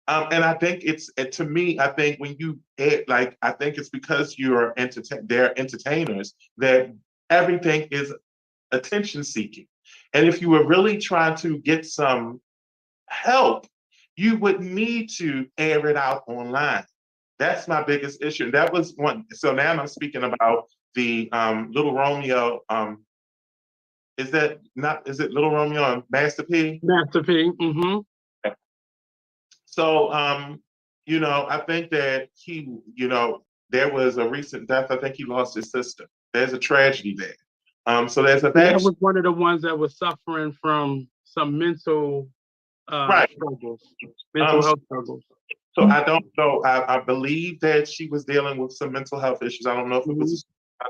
And I think to me, I think when I think it's because they're entertainers that everything is attention seeking. And if you were really trying to get some help, you would need to air it out online. That's my biggest issue. And that was one. So now I'm speaking about the Little Romeo. Is it Little Romeo and Master P? Master P. So, I think that there was a recent death. I think he lost his sister. There's a tragedy there. So there's a that was one of the ones that was suffering from some mental right struggles, mental health struggles. So I don't know. I believe that she was dealing with some mental health issues. I don't know if it was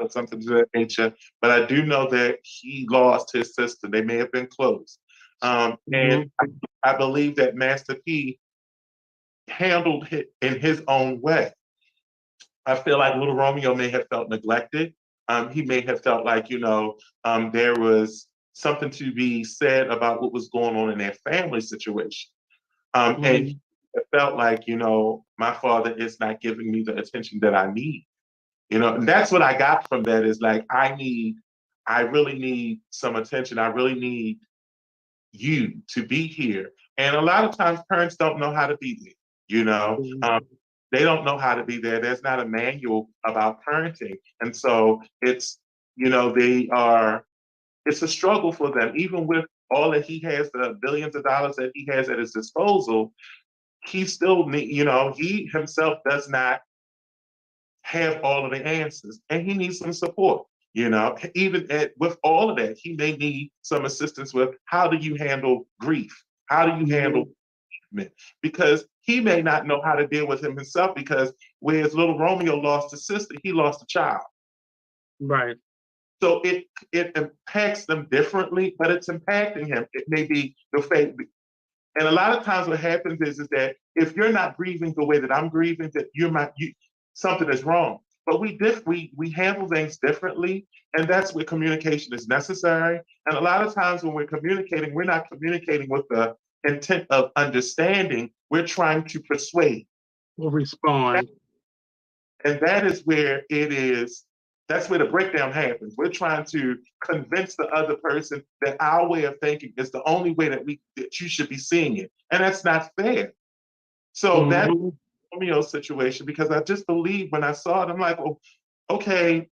something to that nature, but I do know that he lost his sister. They may have been close. And I believe that Master P handled it in his own way. I feel like Little Romeo may have felt neglected. He may have felt like, there was something to be said about what was going on in their family situation. And it felt like, my father is not giving me the attention that I need. And that's what I got from that is like, I really need some attention. I really need you to be here. And a lot of times parents don't know how to be there. They don't know how to be there. There's not a manual about parenting. And so it's a struggle for them, even with all that he has, the billions of dollars that he has at his disposal. He still he himself does not have all of the answers, and he needs some support. Even with all of that, he may need some assistance with how do you handle grief? How do you handle because he may not know how to deal with him himself, because whereas Little Romeo lost a sister, he lost a child. Right. So it impacts them differently, but it's impacting him. It may be the fate. And a lot of times what happens is that if you're not grieving the way that I'm grieving, that something is wrong. But we handle things differently, and that's where communication is necessary. And a lot of times when we're communicating, we're not communicating with the intent of understanding. We're trying to persuade. Will respond. And that is where it is, that's where the breakdown happens. We're trying to convince the other person that our way of thinking is the only way that you should be seeing it. And that's not fair. So that's Mhm. Romeo situation, because I just believe when I saw it, I'm like, oh, okay,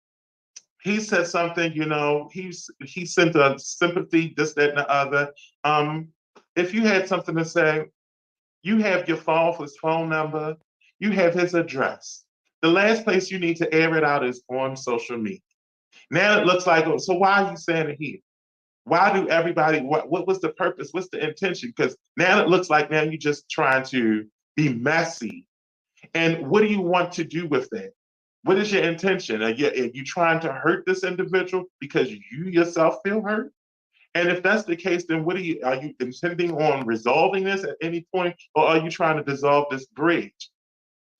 he said something, he sent a sympathy, this, that, and the other. If you had something to say, you have your his phone number, you have his address. The last place you need to air it out is on social media. Now it looks like, oh, so why are you saying it here? Why do everybody, what was the purpose? What's the intention? Because now it looks like now you're just trying to be messy. And what do you want to do with that? What is your intention? Are you trying to hurt this individual because you yourself feel hurt? And if that's the case, then are you intending on resolving this at any point, or are you trying to dissolve this bridge?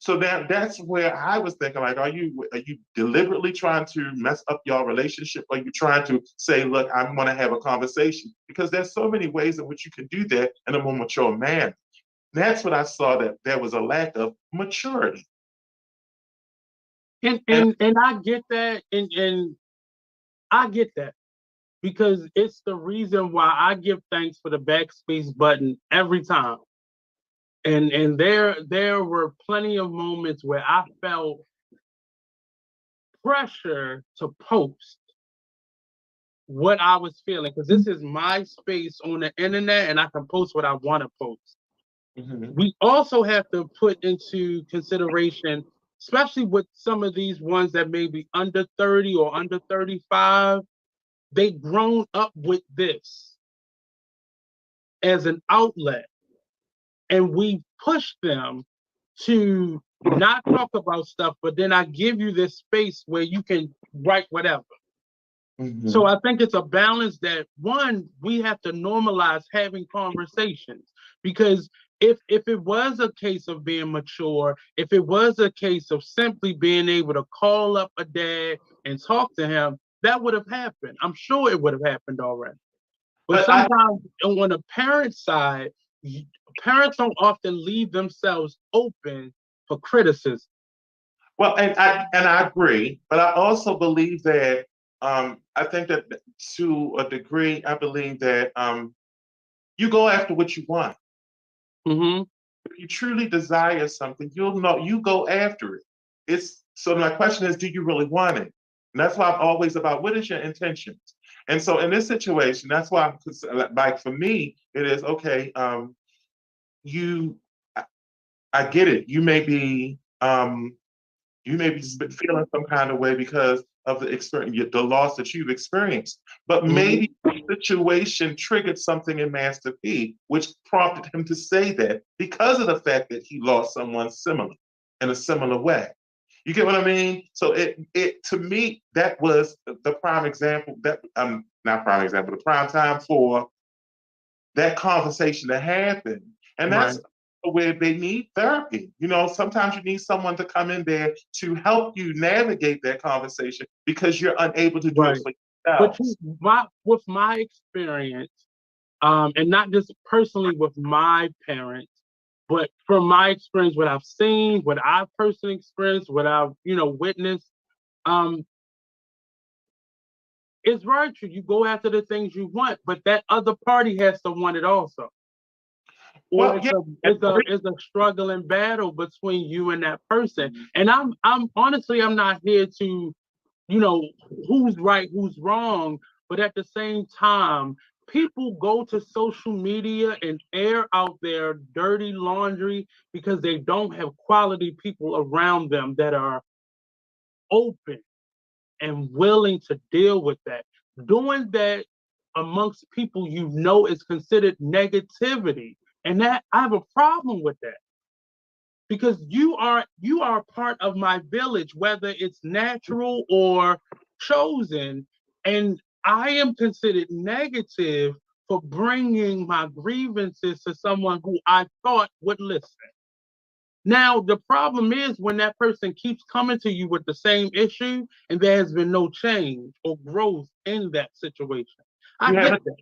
So that's where I was thinking, like, are you deliberately trying to mess up your relationship? Are you trying to say, look, I'm going to have a conversation? Because there's so many ways in which you can do that in a more mature manner. That's what I saw, that there was a lack of maturity. And I get that, and I get that, because it's the reason why I give thanks for the backspace button every time. And there were plenty of moments where I felt pressure to post what I was feeling, because this is my space on the internet and I can post what I want to post. Mm-hmm. We also have to put into consideration, especially with some of these ones that may be under 30 or under 35, they grown up with this as an outlet. And we push them to not talk about stuff, but then I give you this space where you can write whatever. Mm-hmm. So I think it's a balance that, one, we have to normalize having conversations, because if it was a case of being mature, if it was a case of simply being able to call up a dad and talk to him, that would have happened. I'm sure it would have happened already. But sometimes on the parent side, parents don't often leave themselves open for criticism. Well, and I agree, but I also believe that I think that to a degree, I believe that you go after what you want. Mm-hmm. If you truly desire something, you'll know you go after it. So my question is, do you really want it? And that's why I'm always about, what is your intentions? And so in this situation, that's why, like for me, it is okay. You, I get it. You may be feeling some kind of way because of the experience, the loss that you've experienced. But maybe the situation triggered something in Master P, which prompted him to say that because of the fact that he lost someone similar in a similar way. You get what I mean? So it to me, that was the prime example, that not prime example, the prime time for that conversation to happen. And that's where they need therapy. Sometimes you need someone to come in there to help you navigate that conversation because you're unable to do it for yourself. But with my experience, and not just personally with my parents, but from my experience, what I've seen, what I've personally experienced, what I've witnessed, it's very true. You go after the things you want, but that other party has to want it also. Or it's a struggling battle between you and that person. And I'm honestly, I'm not here to, who's right, who's wrong. But at the same time, people go to social media and air out their dirty laundry because they don't have quality people around them that are open and willing to deal with that. Doing that amongst people is considered negativity. And that I have a problem with that. Because you are part of my village, whether it's natural or chosen, and I am considered negative for bringing my grievances to someone who I thought would listen. Now, the problem is when that person keeps coming to you with the same issue and there has been no change or growth in that situation. I You get haven't. that.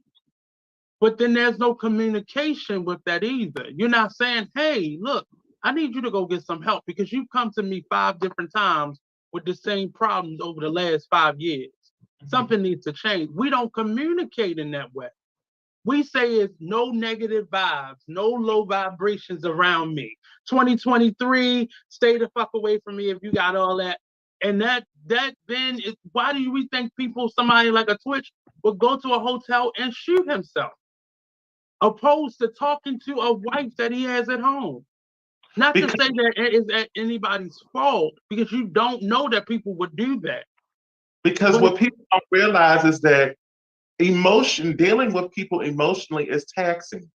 But then there's no communication with that either. You're not saying, hey, look, I need you to go get some help because you've come to me 5 different times with the same problems over the last 5 years. Something needs to change. We don't communicate in that way. We say it's no negative vibes, no low vibrations around me. 2023, stay the fuck away from me if you got all that. And that then is, why do we think somebody like a Twitch would go to a hotel and shoot himself, opposed to talking to a wife that he has at home? Not to say that it is at anybody's fault, because you don't know that people would do that. Because what people don't realize is that dealing with people emotionally is taxing.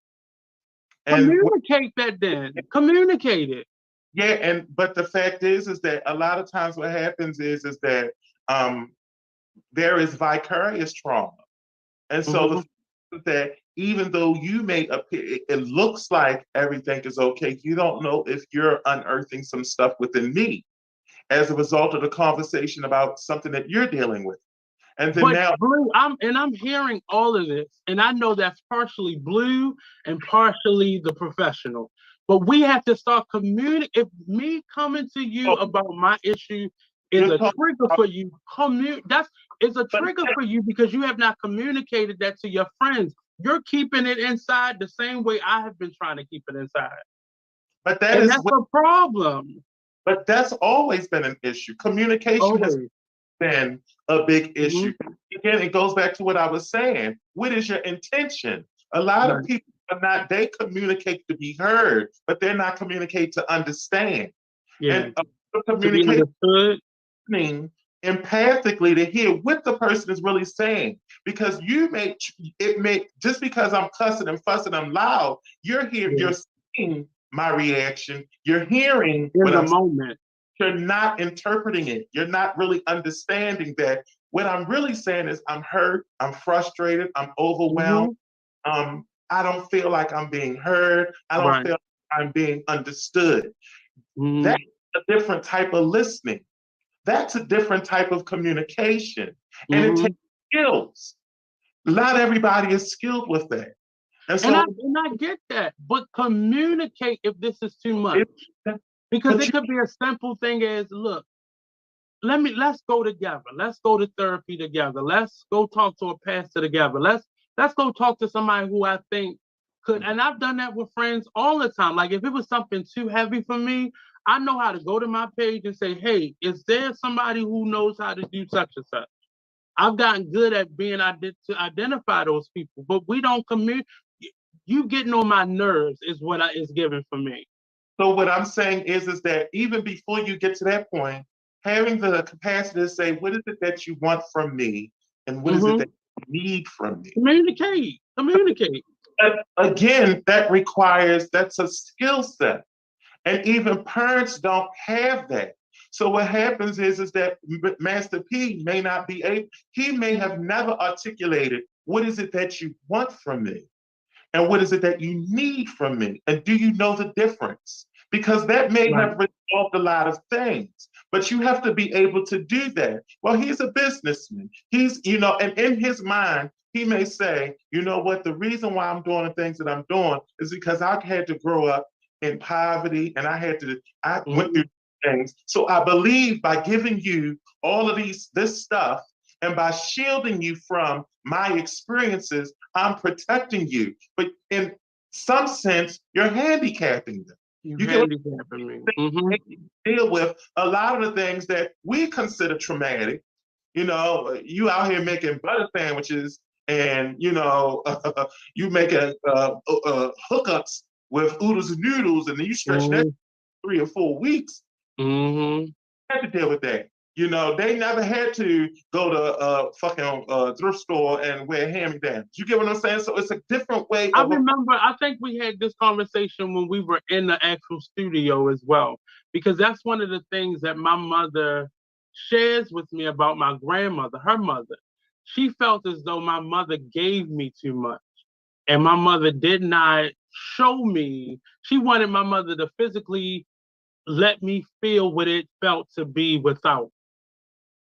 Communicate that then. Communicate it. Yeah, but the fact is that a lot of times what happens is that there is vicarious trauma. And so the fact that even though you may appear, it looks like everything is okay, you don't know if you're unearthing some stuff within me as a result of the conversation about something that you're dealing with. And then now, Bleu, I'm hearing all of this, and I know that's partially Bleu and partially the professional. But we have to start communicating. If me coming to you about my issue is a trigger for you, it's a trigger for you because you have not communicated that to your friends. You're keeping it inside the same way I have been trying to keep it inside. But that's a problem. But that's always been an issue. Communication has been a big issue. Again, it goes back to what I was saying. What is your intention? A lot of people they communicate to be heard, but they're not communicate to understand. Yeah. And communicate empathically to hear what the person is really saying. Because just because I'm cussing and fussing, I'm loud, you're seeing my reaction, you're hearing in the moment. You're not interpreting it. You're not really understanding that what I'm really saying is I'm hurt, I'm frustrated, I'm overwhelmed. I don't feel like I'm being heard. I don't feel like I'm being understood. That's a different type of listening. That's a different type of communication. And it takes skills. Not everybody is skilled with that. And I get that, but communicate if this is too much. Because it could be a simple thing as, look, let's go together. Let's go to therapy together. Let's go talk to a pastor together. Let's go talk to somebody who I think could, and I've done that with friends all the time. Like if it was something too heavy for me, I know how to go to my page and say, hey, is there somebody who knows how to do such and such? I've gotten good at to identify those people, but we don't communicate. You getting on my nerves is what is given for me. So what I'm saying is that even before you get to that point, having the capacity to say, what is it that you want from me? And what is it that you need from me? Communicate. But again, that's a skill set. And even parents don't have that. So what happens is that Master P may not be able, he may have never articulated, what is it that you want from me? And what is it that you need from me? And do you know the difference? Because that may have resolved a lot of things, but you have to be able to do that. Well, he's a businessman. He's, and in his mind, he may say, you know what, the reason why I'm doing the things that I'm doing is because I had to grow up in poverty and I went through things. So I believe by giving you all of this stuff and by shielding you from my experiences, I'm protecting you. But in some sense, you're handicapping them. You're handicapping me. Deal with a lot of the things that we consider traumatic. You out here making butter sandwiches and, you making hookups with oodles and noodles, and then you stretch that 3 or 4 weeks. You had to deal with that. They never had to go to a fucking thrift store and wear hand-me-downs. You get what I'm saying? So it's a different way. I think we had this conversation when we were in the actual studio as well, because that's one of the things that my mother shares with me about my grandmother, her mother. She felt as though my mother gave me too much, and my mother did not show me. She wanted my mother to physically let me feel what it felt to be without.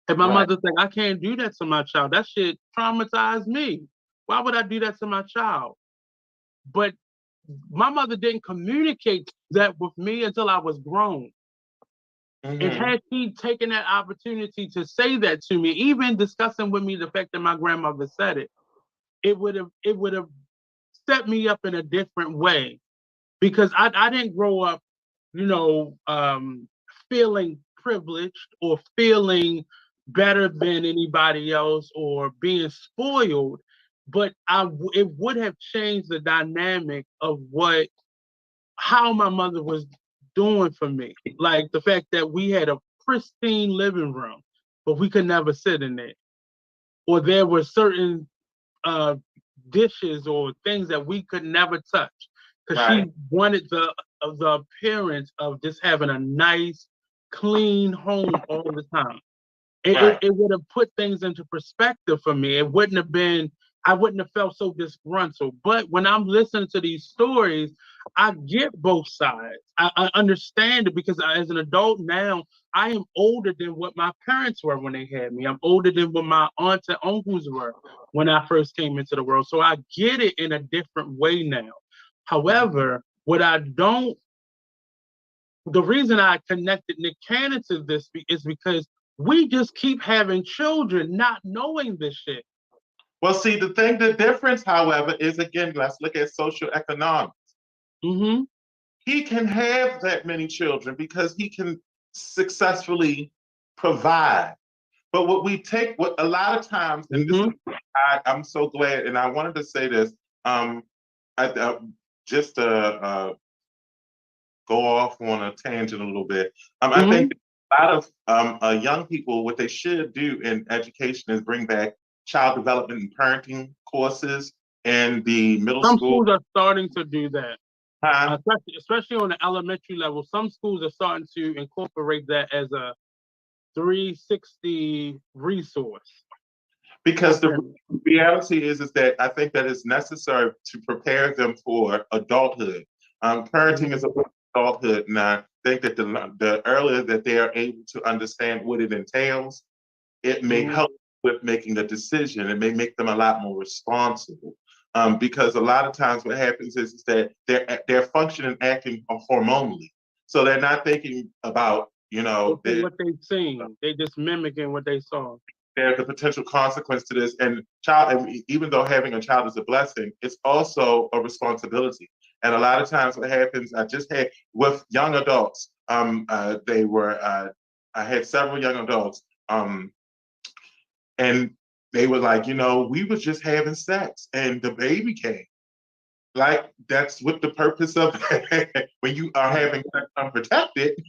And my Right. mother's like, I can't do that to my child. That shit traumatized me. Why would I do that to my child? But my mother didn't communicate that with me until I was grown. And Mm-hmm. had she taken that opportunity to say that to me, even discussing with me the fact that my grandmother said it, it would have set me up in a different way. Because I didn't grow up, you know, feeling privileged or feeling better than anybody else or being spoiled, but it would have changed the dynamic of how my mother was doing for me. Like the fact that we had a pristine living room, but we could never sit in it. Or there were certain uh, dishes or things that we could never touch because she Right. wanted the appearance of just having a nice, clean home all the time. Right. It would have put things into perspective for me. It wouldn't have been, I wouldn't have felt so disgruntled. But when I'm listening to these stories, I get both sides. I understand it because as an adult now, I am older than what my parents were when they had me. I'm older than what my aunts and uncles were when I first came into the world. So I get it in a different way now. However, what I don't the reason I connected Nick Cannon to this is because we just keep having children not knowing this shit. Well, see, the difference, however, is again, let's look at social economics. Mm-hmm. He can have that many children because he can successfully provide. But what a lot of times, and this Mm-hmm. is, I'm so glad, and I wanted to say this, um, just to go off on a tangent a little bit. I Mm-hmm. think a lot of young people, what they should do in education is bring back child development and parenting courses in the middle Some school. schools are starting to do that, Huh? especially on the elementary level. Some schools are starting to incorporate that as a 360 resource for Because the parents. reality is that I think that it's necessary to prepare them for adulthood. Parenting is Mm-hmm. about adulthood, and I think that the earlier that they are able to understand what it entails, it may Mm-hmm. help with making a decision. It may make them a lot more responsible. Because a lot of times what happens is that they're functioning, acting hormonally, so they're not thinking about What they've seen, they just mimicking what they saw. there's a potential consequence to this. And even though having a child is a blessing, it's also a responsibility. And a lot of times, what happens, I just had with young adults. I had several young adults, and they were like, we was just having sex, and the baby came. Like that's what the purpose of when you are having sex unprotected,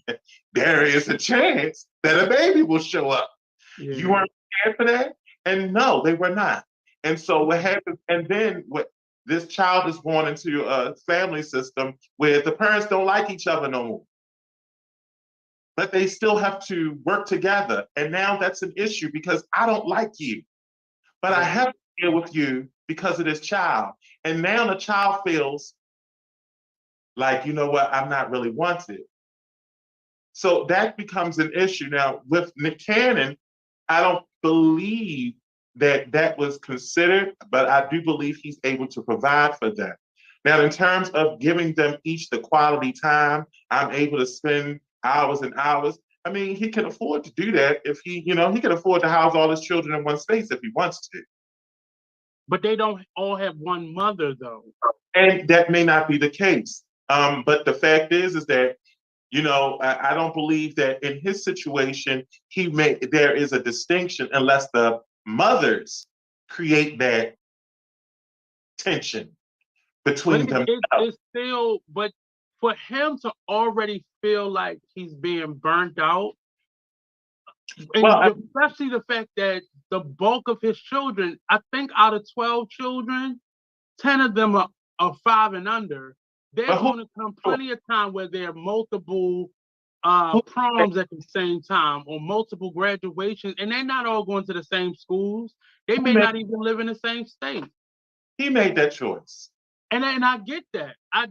there is a chance that a baby will show up. You Yeah. weren't prepared for that? And no, they were not. And so what happens, and then what this child is born into a family system where the parents don't like each other no more. But they still have to work together. And now that's an issue because I don't like you. But I Right. have to deal with you because of this child. And now the child feels like, you know what, I'm not really wanted. So that becomes an issue. Now, with Nick Cannon, I don't believe that that was considered, but I do believe he's able to provide for them. Now, in terms of giving them each the quality time, I'm able to spend hours and hours. I mean, he can afford to do that if he can afford to house all his children in one space if he wants to. But they don't all have one mother though. And that may not be the case. But the fact is that I don't believe that in his situation there is a distinction unless the mothers create that tension But between themselves. it's still, but for him to already feel like he's being burnt out, Well, and especially the fact that the bulk of his children, I think out of 12 children, 10 of them are 5 and under. but There's who, going to come plenty of time where there are multiple who proms at the same time or multiple graduations, and they're not all going to the same schools. They who may made not even live in the same state. he made that choice. And I get that. I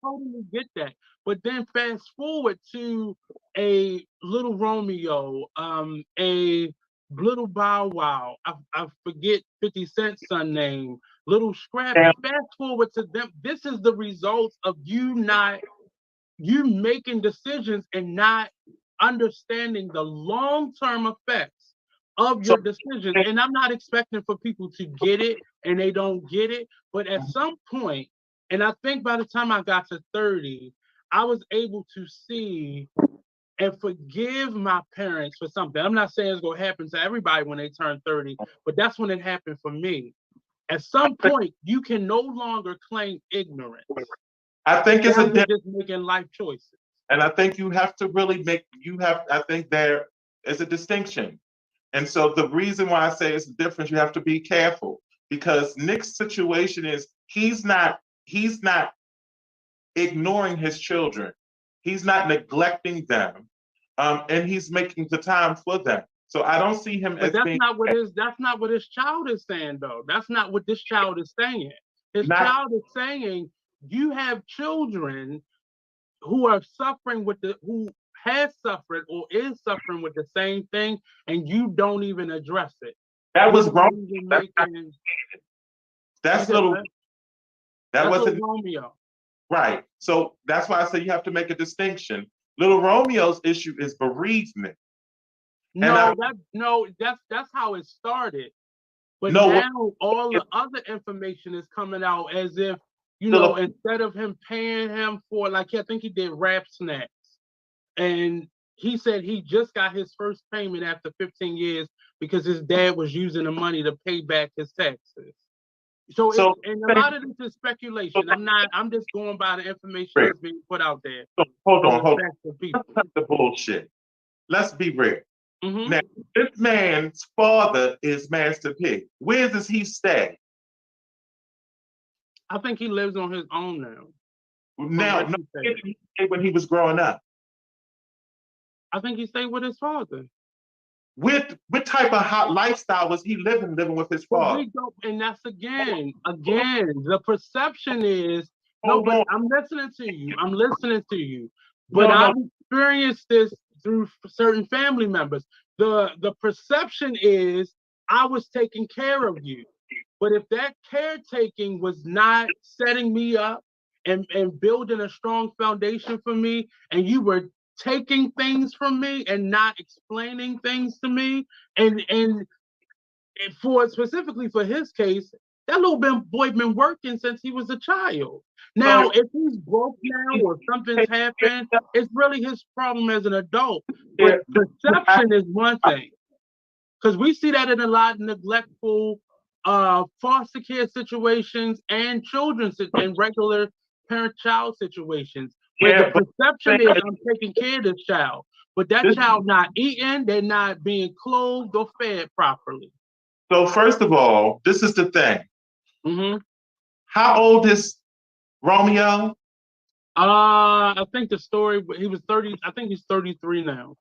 totally get that. But then fast forward to a Little Romeo, a Little Bow Wow. I forget 50 Cent's son name. Little Scrappy. Fast forward to them. This is the result of you making decisions and not understanding the long-term effects of So your decisions. And I'm not expecting for people to get it and they don't get it. But at some point, and I think by the time I got to 30, I was able to see and forgive my parents for something. I'm not saying it's going to happen to everybody when they turn 30, but that's when it happened for me. At some point, you can no longer claim ignorance. I think it's Now you're just making life choices. and I think you have to really I think there is a distinction. And so the reason why I say it's a difference, you have to be careful because Nick's situation is he's not ignoring his children. He's not neglecting them. And he's making the time for them. So I don't see him But as being that's not what his child is saying though. That's not what this child is saying. His not child is saying you have children who are suffering who has suffered or is suffering with the same thing, and you don't even address it. that was You're wrong. not even That's making. that's little that That's wasn't Little Romeo. right. So that's why I say you have to make a distinction. Little Romeo's issue is bereavement. No, that's how it started. But No, now all the other information is coming out as if, instead of him paying him for, like, I think he did Rap Snacks. And he said he just got his first payment after 15 years because his dad was using the money to pay back his taxes. So and a lot of this is speculation. I'm just going by the information that's being put out there. Hold on. Let's cut the bullshit. Let's be real. Mm-hmm. Now, this man's father is Master P. Where does he stay? I think he lives on his own now. Now, where did he stay when he was growing up? I think he stayed with his father. What type of hot lifestyle was he living with his father? And that's again, the perception is, but I'm listening to you. But I've experienced this through certain family members. The perception is I was taking care of you. But if that caretaking was not setting me up and building a strong foundation for me, and you were taking things from me and not explaining things to me, and for specifically for his case, that little boy been working since he was a child. Now, if he's broke now or something's happened, it's really his problem as an adult. But perception is one thing, because we see that in a lot of neglectful foster care situations and children's and regular parent-child situations, where the perception is I'm taking care of this child, but that child not eating, they're not being clothed or fed properly. So first of all, this is the thing. Mm-hmm. How old is Romeo? I think the story, he was 30, I think he's 33 now.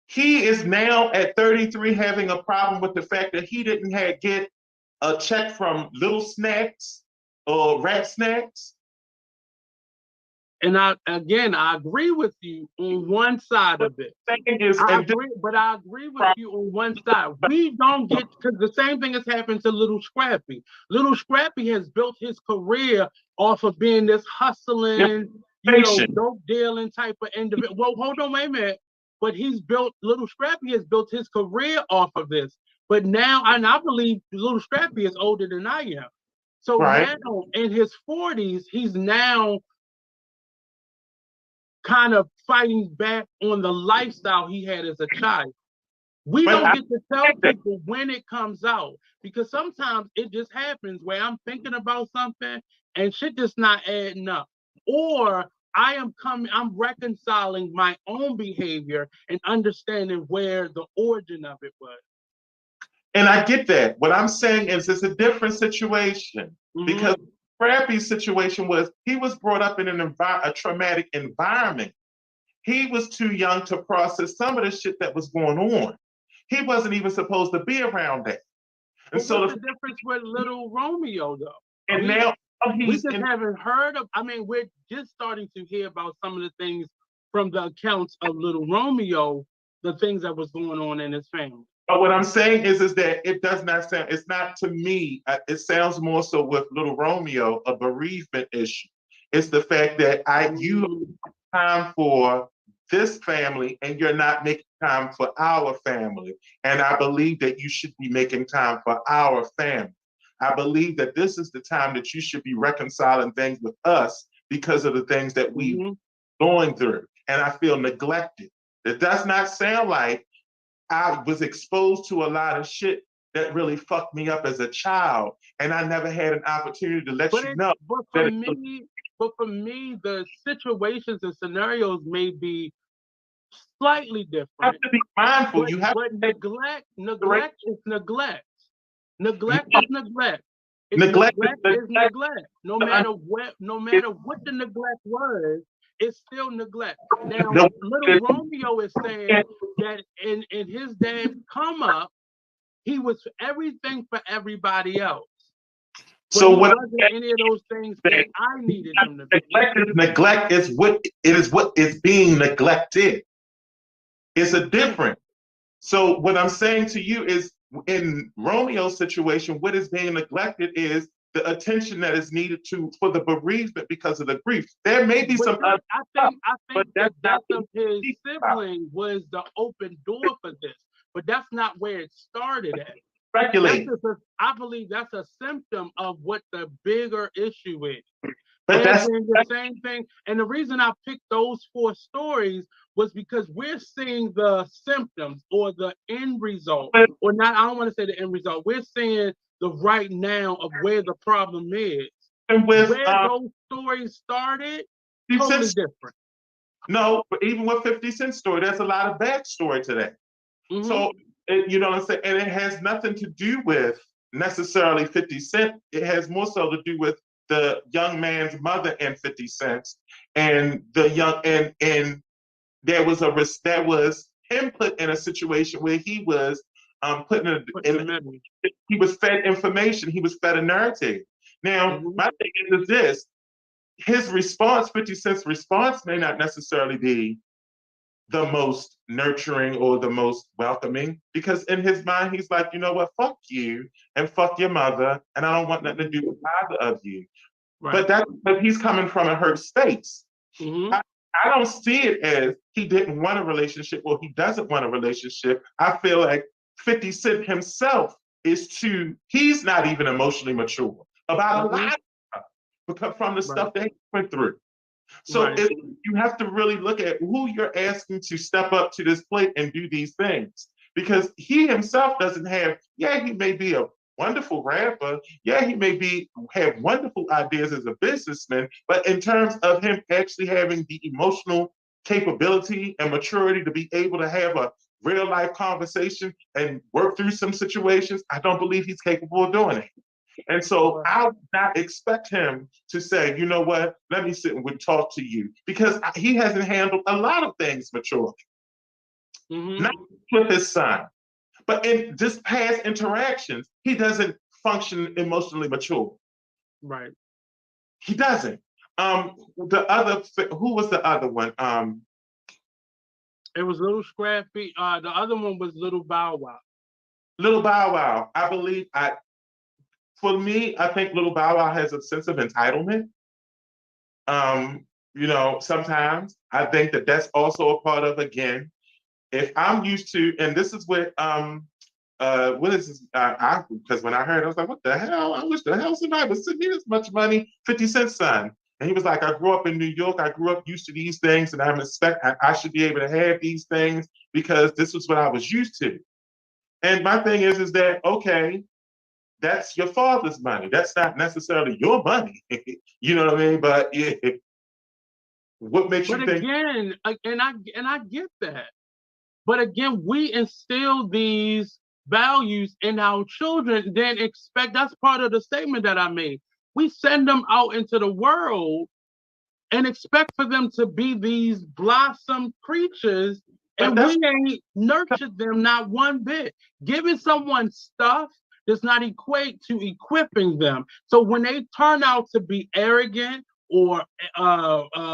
He is now at 33 having a problem with the fact that he didn't get a check from Little Snacks or Rat Snacks. And I agree with you on one side of it. I agree with you on one side. We don't get, because the same thing has happened to Little Scrappy. Little Scrappy has built his career off of being this hustling, dope dealing type of individual. Well, hold on, wait a minute. But Little Scrappy has built his career off of this. But now, and I believe Little Scrappy is older than I am. So now in his 40s, he's now kind of fighting back on the lifestyle he had as a child. We don't get to tell people when it comes out, because sometimes it just happens where I'm thinking about something and shit just not adding up. Or I'm reconciling my own behavior and understanding where the origin of it was. And I get that. What I'm saying is it's a different situation, because Scrappy's situation was he was brought up in a traumatic environment. He was too young to process some of the shit that was going on. He wasn't even supposed to be around that. And so what's the difference with Little Romeo though? And now We just haven't heard of. I mean, we're just starting to hear about some of the things from the accounts of Little Romeo, the things that was going on in his family. But what I'm saying is that it does not sound. It's not to me. It sounds more so with Little Romeo a bereavement issue. It's the fact that you time for this family and you're not making time for our family. And I believe that you should be making time for our family. I believe that this is the time that you should be reconciling things with us because of the things that we're going through. And I feel neglected. It does not sound like I was exposed to a lot of shit that really fucked me up as a child. And I never had an opportunity to let you know. But for me, the situations and scenarios may be slightly different. You have to be mindful. But neglect is neglect. Neglect is neglect. Neglect is neglect. No matter what the neglect was, it's still neglect. Now, Little Romeo is saying that in his dad's come up, he was everything for everybody else. But so what wasn't any of those things that I needed him to be. Neglect is what is being neglected. It's a difference. So what I'm saying to you is, in Romeo's situation, what is being neglected is the attention that is needed for the bereavement because of the grief. There may be some. I think the death of his sibling was the open door for this, but that's not where it started at. Speculate. I believe that's a symptom of what the bigger issue is. But that's the same thing. And the reason I picked those 4 stories was because we're seeing the symptoms or the end result, or not. I don't want to say the end result. We're seeing the right now of where the problem is. And where those stories started, totally different. No, but even with 50 Cent's story, there's a lot of backstory to that. Mm-hmm. So, you know what I'm saying? And it has nothing to do with necessarily 50 Cent. It has more so to do with the young man's mother and 50 Cent, and the young and there was him put in a situation where he was he was fed information, he was fed a narrative. Now, my thing is this: his response, 50 Cent's response, may not necessarily be the most nurturing or the most welcoming, because in his mind, he's like, you know what, fuck you and fuck your mother, and I don't want nothing to do with either of you. Right. But he's coming from a hurt space. Mm-hmm. I don't see it as he didn't want a relationship or he doesn't want a relationship. I feel like 50 Cent himself he's not even emotionally mature about a lot of stuff because from the stuff that he went through. So you have to really look at who you're asking to step up to this plate and do these things, because he himself doesn't have, he may be a wonderful rapper, he may have wonderful ideas as a businessman, but in terms of him actually having the emotional capability and maturity to be able to have a real life conversation and work through some situations, I don't believe he's capable of doing it. And so I would not expect him to say, you know what, let me sit and talk to you, because he hasn't handled a lot of things maturely. Mm-hmm. Not with his son, but in just past interactions, he doesn't function emotionally mature. Right. He doesn't. Who was the other one? It was Little Scrappy. The other one was Little Bow Wow. Little Bow Wow. For me, I think Little Bow Wow has a sense of entitlement. Sometimes I think that that's also a part of, again, if I'm used to, and this is what is this? Because when I heard it, I was like, what the hell? I wish the hell somebody was sending me this much money, 50 Cent's son. And he was like, I grew up in New York. I grew up used to these things, and I should be able to have these things because this was what I was used to. And my thing is that, okay, that's your father's money. That's not necessarily your money. You know what I mean? But what makes you think? Again, and I get that. But again, we instill these values in our children, then expect, that's part of the statement that I made. We send them out into the world and expect for them to be these blossom creatures, and we ain't nurtured them not one bit. Giving someone stuff does not equate to equipping them. So when they turn out to be arrogant or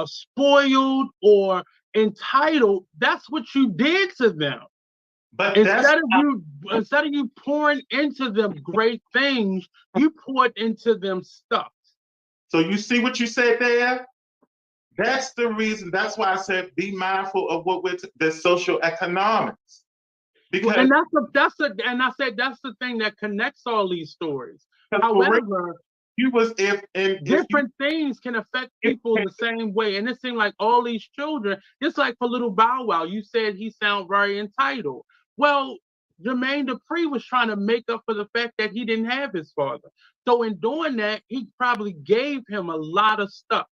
spoiled or entitled, that's what you did to them. But Instead of you pouring into them great things, you poured into them stuff. so you see what you said there? That's the reason. That's why I said be mindful of what we're the social economics. Because and that's the thing that connects all these stories. However, you was if different things can affect people the same way. And it seemed like all these children, just like for little Bow Wow, you said he sounded very entitled. Well, Jermaine Dupri was trying to make up for the fact that he didn't have his father. So in doing that, he probably gave him a lot of stuff.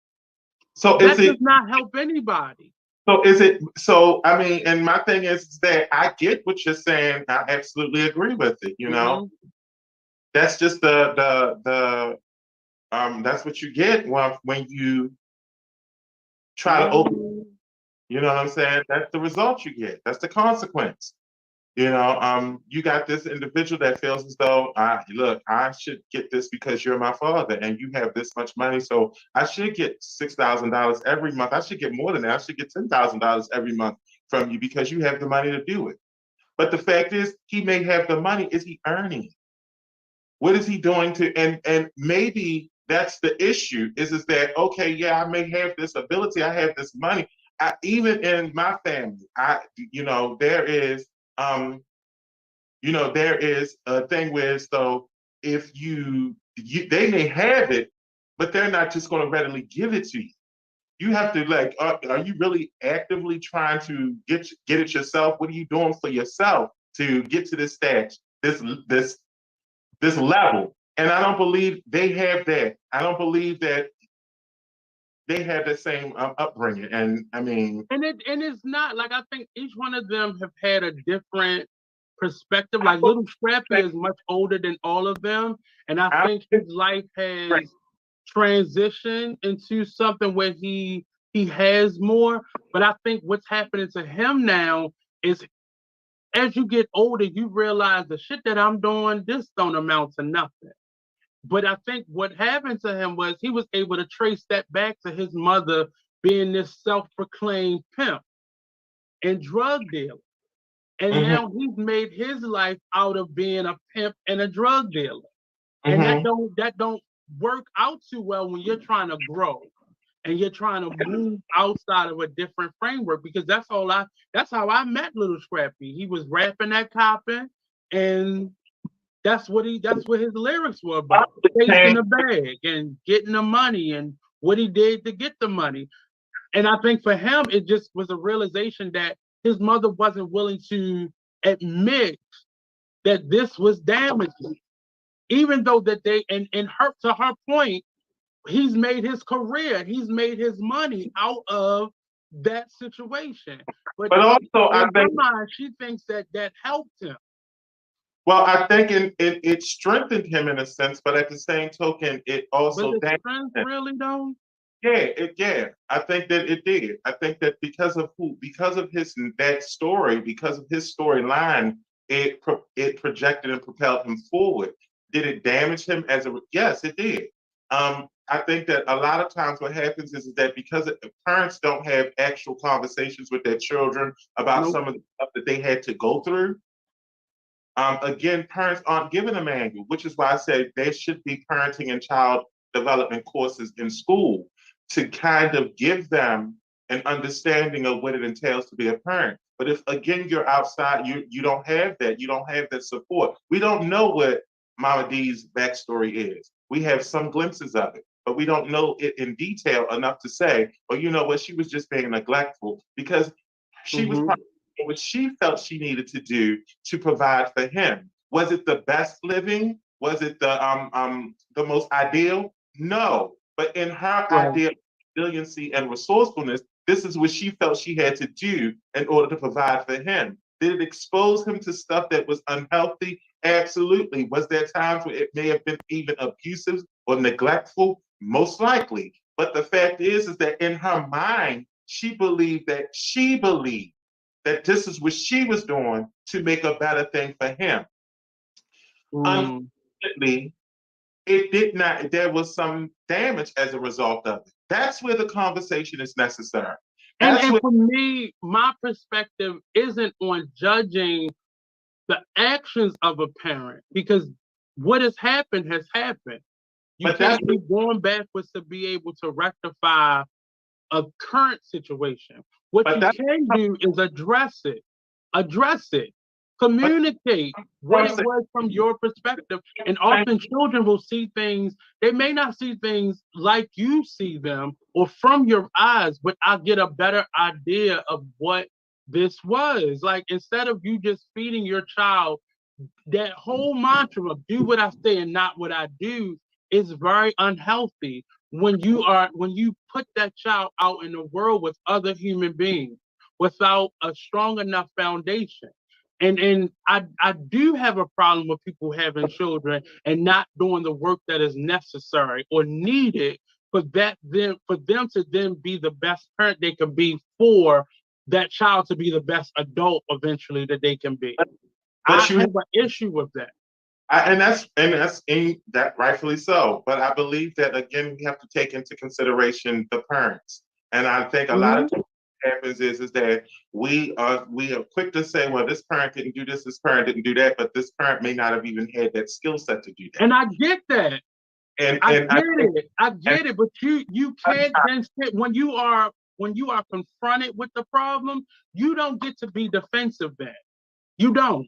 So that does not help anybody. So I mean, and my thing is that I get what you're saying. I absolutely agree with it. You know, that's just the that's what you get when you try to open. You know what I'm saying? That's the result you get. That's the consequence. You know, you got this individual that feels as though, look, I should get this because you're my father and you have this much money, so I should get $6,000 every month. I should get more than that. I should get $10,000 every month from you because you have the money to do it. But the fact is, he may have the money. Is he earning it? What is he doing to? And maybe that's the issue. Is that okay? Yeah, I may have this ability. I have this money. Even in my family, there is. There is a thing where so if they may have it, but they're not just going to readily give it to you. You have to like, are you really actively trying to get it yourself? What are you doing for yourself to get to this stage, this level? And I don't believe they have that. I don't believe that they have the same upbringing. And I mean, and it's not like, I think each one of them have had a different perspective. Like Little Scrappy is much older than all of them, and I think his life has transitioned into something where he has more. But I think what's happening to him now is, as you get older, you realize the shit that I'm doing, this don't amount to nothing. But I think what happened to him was he was able to trace that back to his mother being this self-proclaimed pimp and drug dealer. And now he's made his life out of being a pimp and a drug dealer. And that don't work out too well when you're trying to grow and you're trying to move outside of a different framework, because that's how I met Little Scrappy. He was rapping at Coppin, and that's what his lyrics were about. Chasing the bag and getting the money and what he did to get the money. And I think for him, it just was a realization that his mother wasn't willing to admit that this was damaging. Even though that to her point, he's made his career, he's made his money out of that situation. But also, in her mind, she thinks that helped him. Well, I think it strengthened him in a sense, but at the same token, it also damaged him. Really though? Yeah. I think that it did. I think that because of his storyline, it projected and propelled him forward. Did it damage him yes, it did. I think that a lot of times what happens is that because parents don't have actual conversations with their children about some of the stuff that they had to go through. Again, parents aren't given a manual, which is why I say there should be parenting and child development courses in school to kind of give them an understanding of what it entails to be a parent. But if, again, you're outside, you don't have that. You don't have that support. We don't know what Mama D's backstory is. We have some glimpses of it, but we don't know it in detail enough to say, well, you know what, she was just being neglectful because she was probably doing what she felt she needed to do to provide for him. Was it the best living? Was it the most ideal? No. But in her idea of resiliency and resourcefulness, this is what she felt she had to do in order to provide for him. Did it expose him to stuff that was unhealthy? Absolutely. Was there times where it may have been even abusive or neglectful? Most likely. But the fact is that in her mind, she believed that this is what she was doing to make a better thing for him. unfortunately, it did not, there was some damage as a result of it. That's where the conversation is necessary. And for me, my perspective isn't on judging the actions of a parent, because what has happened has happened. You can't be going backwards to be able to rectify a current situation. What you can do is address it, communicate what it was from your perspective. And often children will see things, they may not see things like you see them or from your eyes, but I'll get a better idea of what this was. Like, instead of you just feeding your child that whole mantra of do what I say and not what I do is very unhealthy when you put that child out in the world with other human beings without a strong enough foundation. And I do have a problem with people having children and not doing the work that is necessary or needed for them to then be the best parent they can be, for that child to be the best adult eventually that they can be. I have an issue with that. And that rightfully so. But I believe that, again, we have to take into consideration the parents. And I think a lot of times what happens is that we are quick to say, well, this parent didn't do this parent didn't do that, but this parent may not have even had that skill set to do that. And I get that. I get it, but you can't then sit when you are confronted with the problem, you don't get to be defensive then. You don't.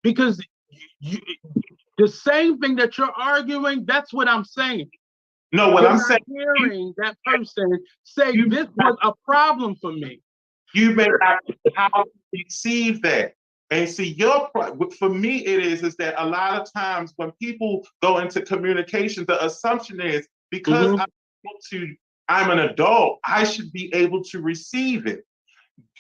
Because the same thing that you're arguing, that's what I'm saying. No, what I'm saying, hearing that person say this was a problem for me. You may not know how to receive that. And see, for me, it is that a lot of times when people go into communication, the assumption is because I'm an adult, I should be able to receive it.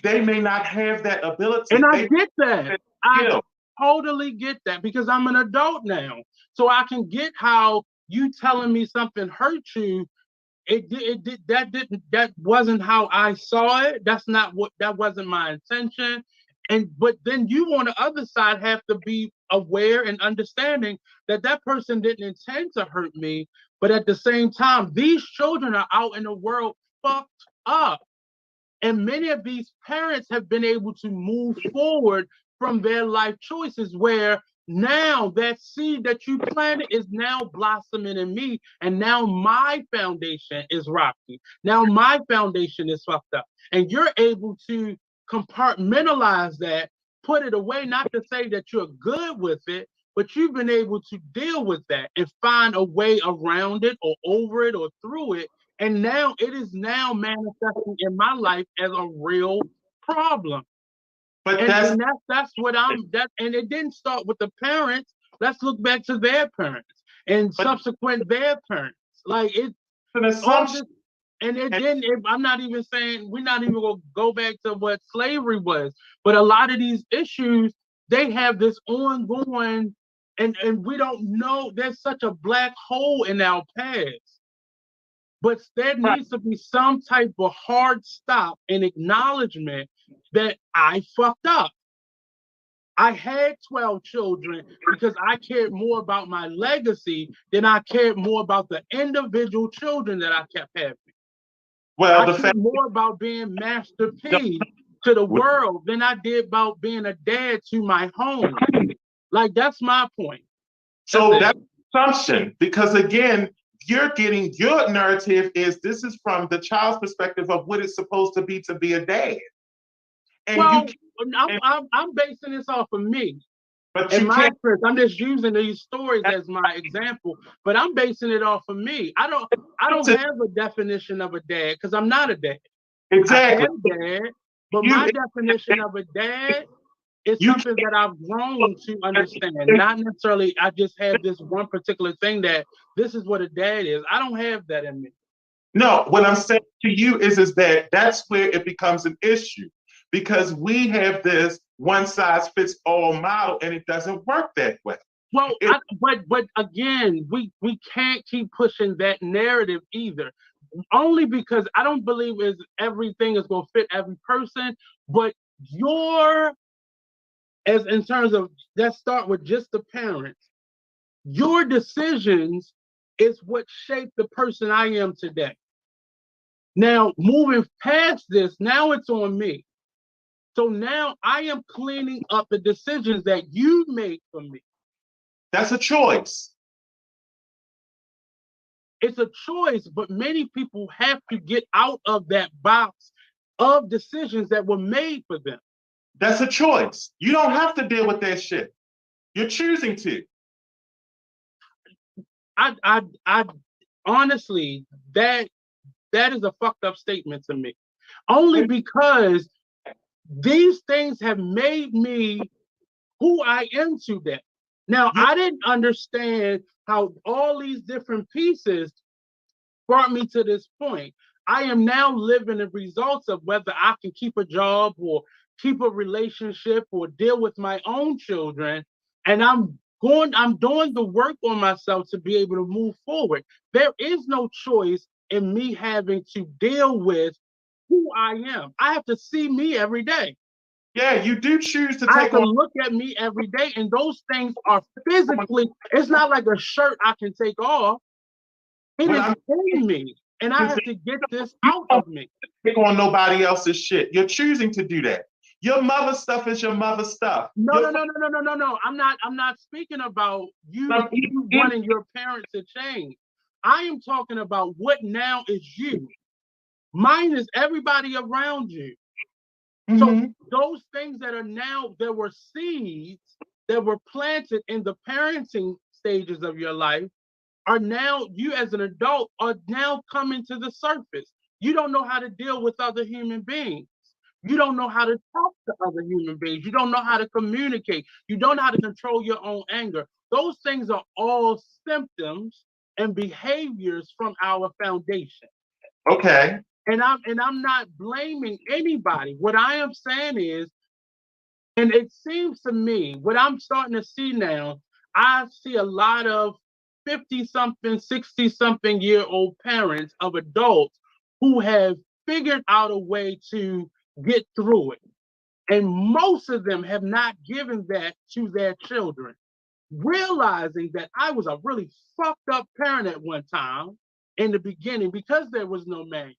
They may not have that ability. And I get that. I totally get that, because I'm an adult now. So I can get how you telling me something hurt you. That wasn't how I saw it. That wasn't my intention. But then you on the other side have to be aware and understanding that that person didn't intend to hurt me. But at the same time, these children are out in the world fucked up. And many of these parents have been able to move forward from their life choices, where now that seed that you planted is now blossoming in me. And now my foundation is rocky. Now my foundation is fucked up. And you're able to compartmentalize that, put it away, not to say that you're good with it, but you've been able to deal with that and find a way around it or over it or through it. And now it is now manifesting in my life as a real problem. But that's what and it didn't start with the parents. Let's look back to their parents and subsequent their parents. Like it's an assumption. I'm not even saying, we're not even gonna go back to what slavery was, but a lot of these issues, they have this ongoing, and we don't know, there's such a black hole in our past. But there needs to be some type of hard stop and acknowledgement that I fucked up. I had 12 children because I cared more about my legacy than I cared more about the individual children that I kept having. Well, I cared more about being Master P to the world than I did about being a dad to my home. Like, that's my point. So that's assumption, because again, your narrative is this is from the child's perspective of what it's supposed to be a dad. And I'm basing this off of me. But I'm just using these stories as my example, but I'm basing it off of me. I don't have a definition of a dad because I'm not a dad. Exactly. I am a dad, but my definition of a dad is something that I've grown to understand. Not necessarily I just have this one particular thing that this is what a dad is. I don't have that in me. No, what I'm saying to you is that that's where it becomes an issue. Because we have this one-size-fits-all model, and it doesn't work that way. Well, but again, we can't keep pushing that narrative either. Only because I don't believe everything is going to fit every person. But in terms of, let's start with just the parents. Your decisions is what shaped the person I am today. Now, moving past this, now it's on me. So now I am cleaning up the decisions that you made for me. That's a choice. It's a choice, but many people have to get out of that box of decisions that were made for them. That's a choice. You don't have to deal with that shit. You're choosing to. I honestly, that is a fucked up statement to me. Only because these things have made me who I am today. Now, I didn't understand how all these different pieces brought me to this point. I am now living the results of whether I can keep a job or keep a relationship or deal with my own children. And I'm doing the work on myself to be able to move forward. There is no choice in me having to deal with who I am. I have to see me every day. Yeah, you do choose to I have take to on. look at me every day, and those things are physically, it's not like a shirt I can take off. It is in me, and I have to get this out of me. Take on nobody else's shit. You're choosing to do that. Your mother's stuff is your mother's stuff. No. I'm not speaking about you wanting your parents to change. I am talking about what now is you. Mine is everybody around you. Mm-hmm. So those things that are now, there were seeds that were planted in the parenting stages of your life are now, you as an adult are now coming to the surface. You don't know how to deal with other human beings. You don't know how to talk to other human beings. You don't know how to communicate. You don't know how to control your own anger. Those things are all symptoms and behaviors from our foundation. Okay. And I'm not blaming anybody. What I am saying is, and it seems to me, what I'm starting to see now, I see a lot of 50-something, 60-something year old parents of adults who have figured out a way to get through it. And most of them have not given that to their children, realizing that I was a really fucked up parent at one time in the beginning because there was no manual.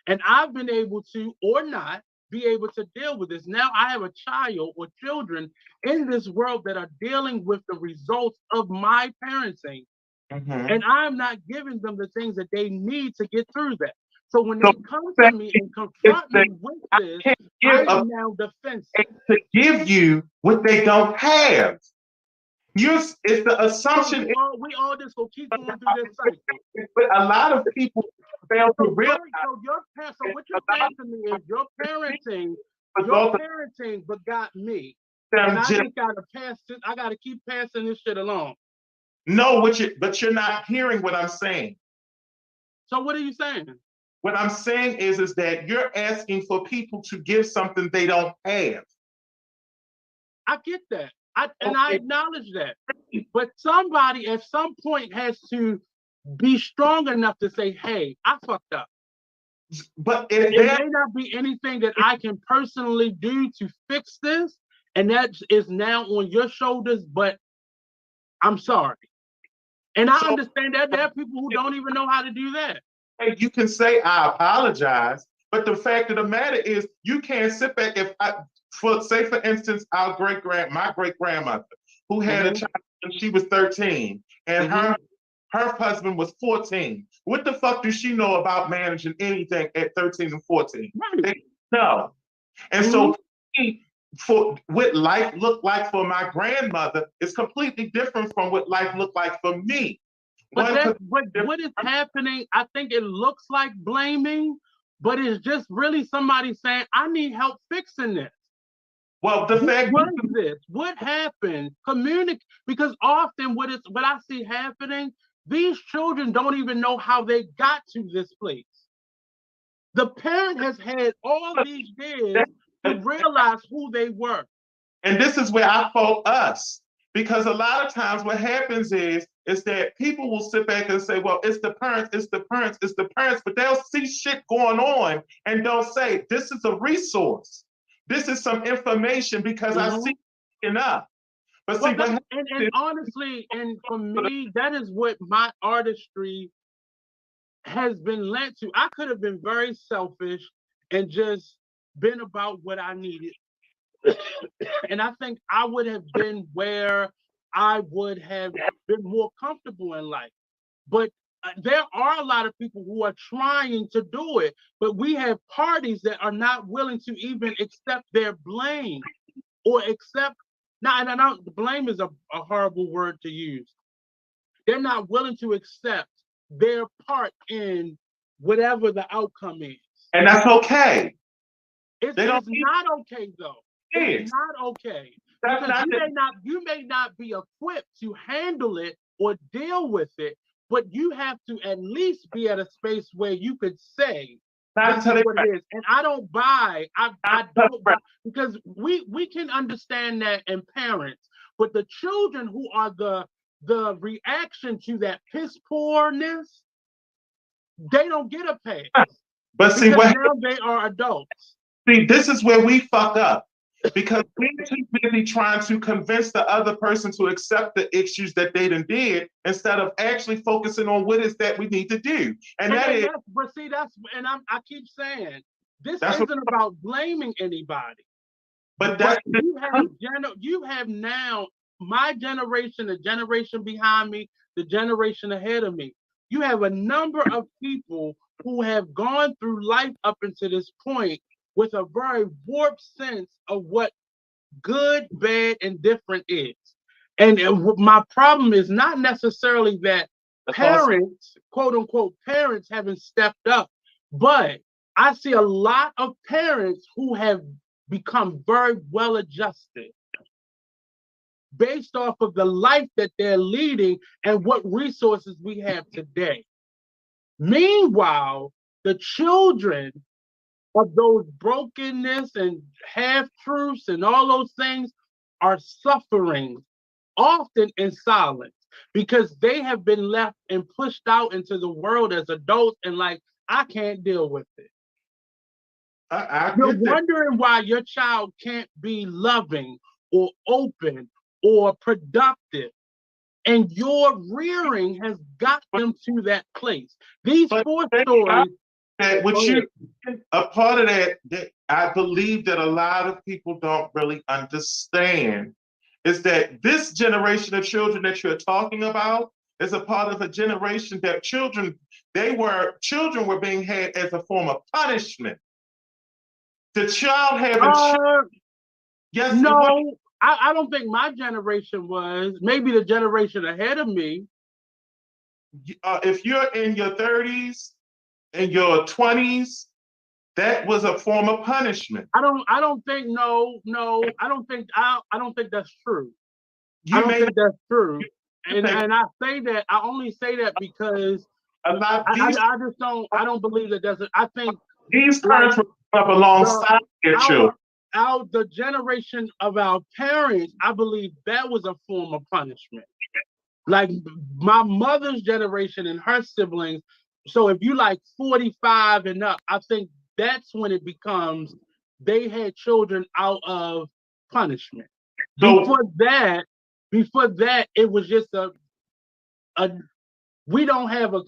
And I've been able to, or not, be able to deal with this. Now I have a child or children in this world that are dealing with the results of my parenting. Mm-hmm. And I'm not giving them the things that they need to get through that. So when they come to me and confront me with this, I am now defensive. To give you what they don't have. It's the assumption. So we all just go keep going through this cycle. But a lot of people fail to realize. So what you're saying to me is your parenting begot me. And I just gotta pass it. I gotta keep passing this shit along. No, but you're not hearing what I'm saying. So what are you saying? What I'm saying is that you're asking for people to give something they don't have. I get that. I acknowledge that. But somebody at some point has to be strong enough to say, hey, I fucked up. But it may not be anything that I can personally do to fix this, and that is now on your shoulders, but I'm sorry. And I understand that there are people who don't even know how to do that. You can say, I apologize, but the fact of the matter is you can't sit back. For instance, my great grandmother, who had a child when she was 13, and her husband was 14. What the fuck does she know about managing anything at 13 and 14? No. And so for what life looked like for my grandmother is completely different from what life looked like for me. But what is happening, I think it looks like blaming, but it's just really somebody saying, I need help fixing this. Well, what happened? Communicate, because often what I see happening, these children don't even know how they got to this place. The parent has had all these years to realize who they were. And this is where I fault us. Because a lot of times what happens is that people will sit back and say, well, it's the parents, but they'll see shit going on and don't say, this is a resource. This is some information because I see enough. But Well, see, what and honestly, and for me, that is what my artistry has been led to. I could have been very selfish and just been about what I needed. And I think I would have been where I would have been more comfortable in life. But there are a lot of people who are trying to do it, but we have parties that are not willing to even accept their blame or accept. Now, blame is a horrible word to use. They're not willing to accept their part in whatever the outcome is. and that's okay. It's They don't not okay though. It's not okay. That's Because not you may not be equipped to handle it or deal with it, but you have to at least be at a space where you could say not this is until what it is. And I don't buy, I don't buy, because we can understand that in parents, but the children who are the reaction to that piss poorness, they don't get a pass. But see, Because now they are adults. see, this is where we fuck up. Because we're too busy trying to convince the other person to accept the issues that they done did instead of actually focusing on what is that we need to do. And that is, but see, I keep saying this That's isn't about blaming anybody. but that's But you have now my generation, the generation behind me, the generation ahead of me. You have a number of people who have gone through life up until this point with a very warped sense of what good, bad, and different is. And my problem is not necessarily that parents, quote unquote, parents haven't stepped up, but I see a lot of parents who have become very well adjusted based off of the life that they're leading and what resources we have today. Meanwhile, the children of those brokenness and half-truths and all those things are suffering, often in silence, because they have been left and pushed out into the world as adults and like, I can't deal with it. You're wondering why your child can't be loving or open or productive. And your rearing has got them to that place. These four stories. That what you a part of that I believe that a lot of people don't really understand is that this generation of children that you're talking about is a part of a generation that children were being had as a form of punishment. The child having yes, no, I don't think my generation was. Maybe the generation ahead of me. If you're in your 30s, in your 20s, that was a form of punishment. I don't think I don't think that's true. I don't think that's true. And I say that, I only say that because I don't believe that that's I think these parents were up alongside their children. The generation of our parents, I believe that was a form of punishment. Like my mother's generation and her siblings. So if you like 45 and up, I think that's when it becomes they had children out of punishment. So, before that, it was just we don't have an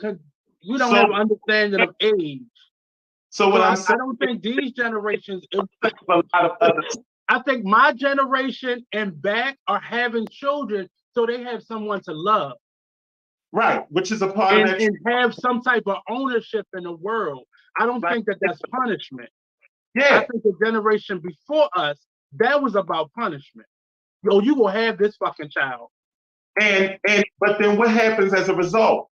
understanding of age. So what I'm saying, I don't think these generations. I think my generation and back are having children so they have someone to love. Right, which is a part of that. And have some type of ownership in the world. I don't think that that's punishment. Yeah. I think the generation before us, that was about punishment. Yo, you gonna have this fucking child. But then what happens as a result?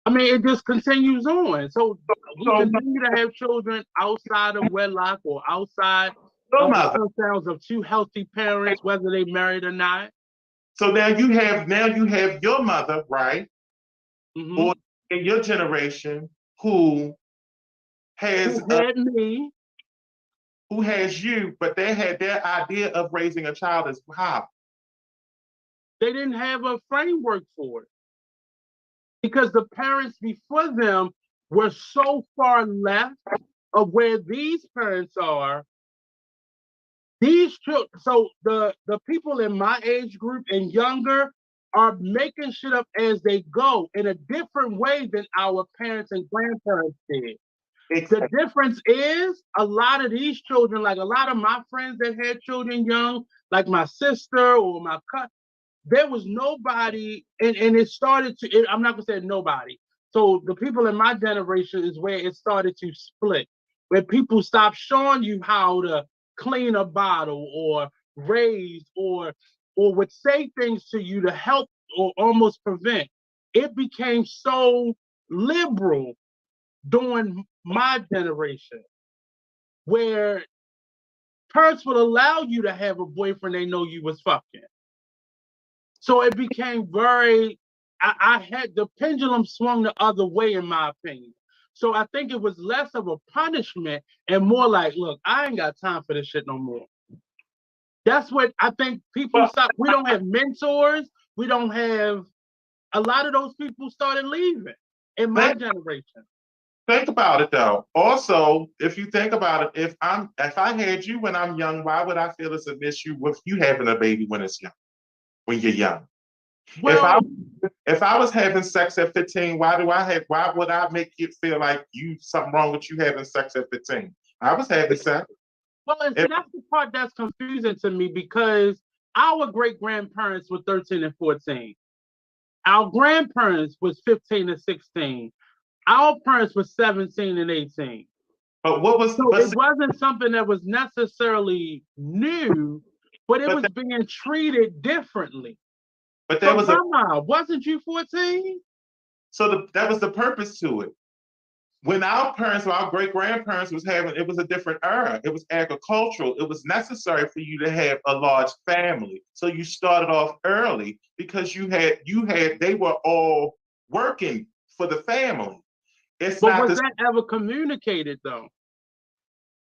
I mean, it just continues on. So we continue to have children outside of wedlock or outside of the circumstances of two healthy parents, whether they married or not. So now you have your mother, right? Mm-hmm. Or in your generation who has me, who has you, but they had their idea of raising a child as how? They didn't have a framework for it. Because the parents before them were so far left of where these parents are These children, so the people in my age group and younger are making shit up as they go in a different way than our parents and grandparents did. The difference is a lot of these children, like a lot of my friends that had children young, like my sister or my cousin, there was nobody, and it started to, I'm not gonna say nobody. So the people in my generation is where it started to split, where people stopped showing you how to clean a bottle or raise or would say things to you to help or almost prevent. It became so liberal during my generation where parents would allow you to have a boyfriend they know you was fucking. So it became very, I had the pendulum swung the other way, in my opinion. So I think it was less of a punishment and more like, look, I ain't got time for this shit no more. That's what I think people stop. We don't have mentors. We don't have, a lot of those people started leaving in my generation. Think about it though. Also, if you think about it, if I had you when I'm young, why would I feel it's an issue with you having a baby when it's young, when you're young? Well, if I was having sex at 15, why would I make it feel like something wrong with you having sex at 15? I was having sex. Well, and see, that's the part that's confusing to me because our great grandparents were 13 and 14. Our grandparents was 15 and 16. Our parents were 17 and 18. But what was so it wasn't something that was necessarily new, but it was being treated differently. But there was wasn't you 14? So that was the purpose to it. When our great grandparents was having, it was a different era. It was agricultural. It was necessary for you to have a large family. So you started off early because they were all working for the family. Was that ever communicated though?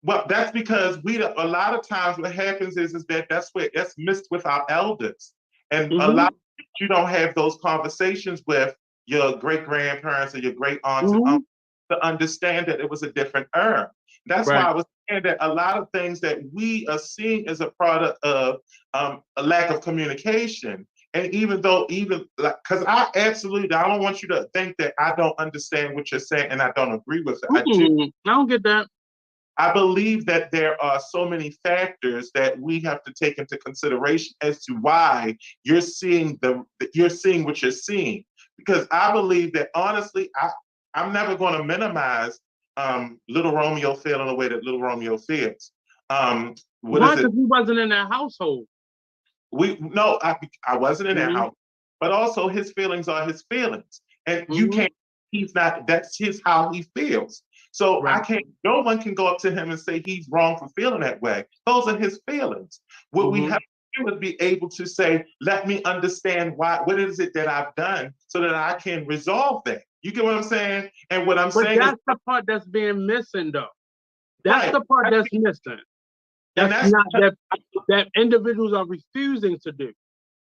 Well, that's because a lot of times what happens is that's missed with our elders. And a lot of you don't have those conversations with your great grandparents or your great aunts and uncles to understand that it was a different era. That's why I was saying that a lot of things that we are seeing as a product of a lack of communication. And because I don't want you to think that I don't understand what you're saying and I don't agree with it. I don't get that. I believe that there are so many factors that we have to take into consideration as to why you're seeing what you're seeing. Because I believe that honestly, I'm never going to minimize Little Romeo feeling the way that Little Romeo feels. Why? Because he wasn't in that household. I wasn't in that house, but also his feelings are his feelings, and you can't. He's not. That's how he feels. So I can't. No one can go up to him and say he's wrong for feeling that way. Those are his feelings. What we have to do is be able to say, "Let me understand why. What is it that I've done, so that I can resolve that." You get what I'm saying? And what I'm saying that's the part that's being missing, though. That's the part that's missing. That's not that individuals are refusing to do.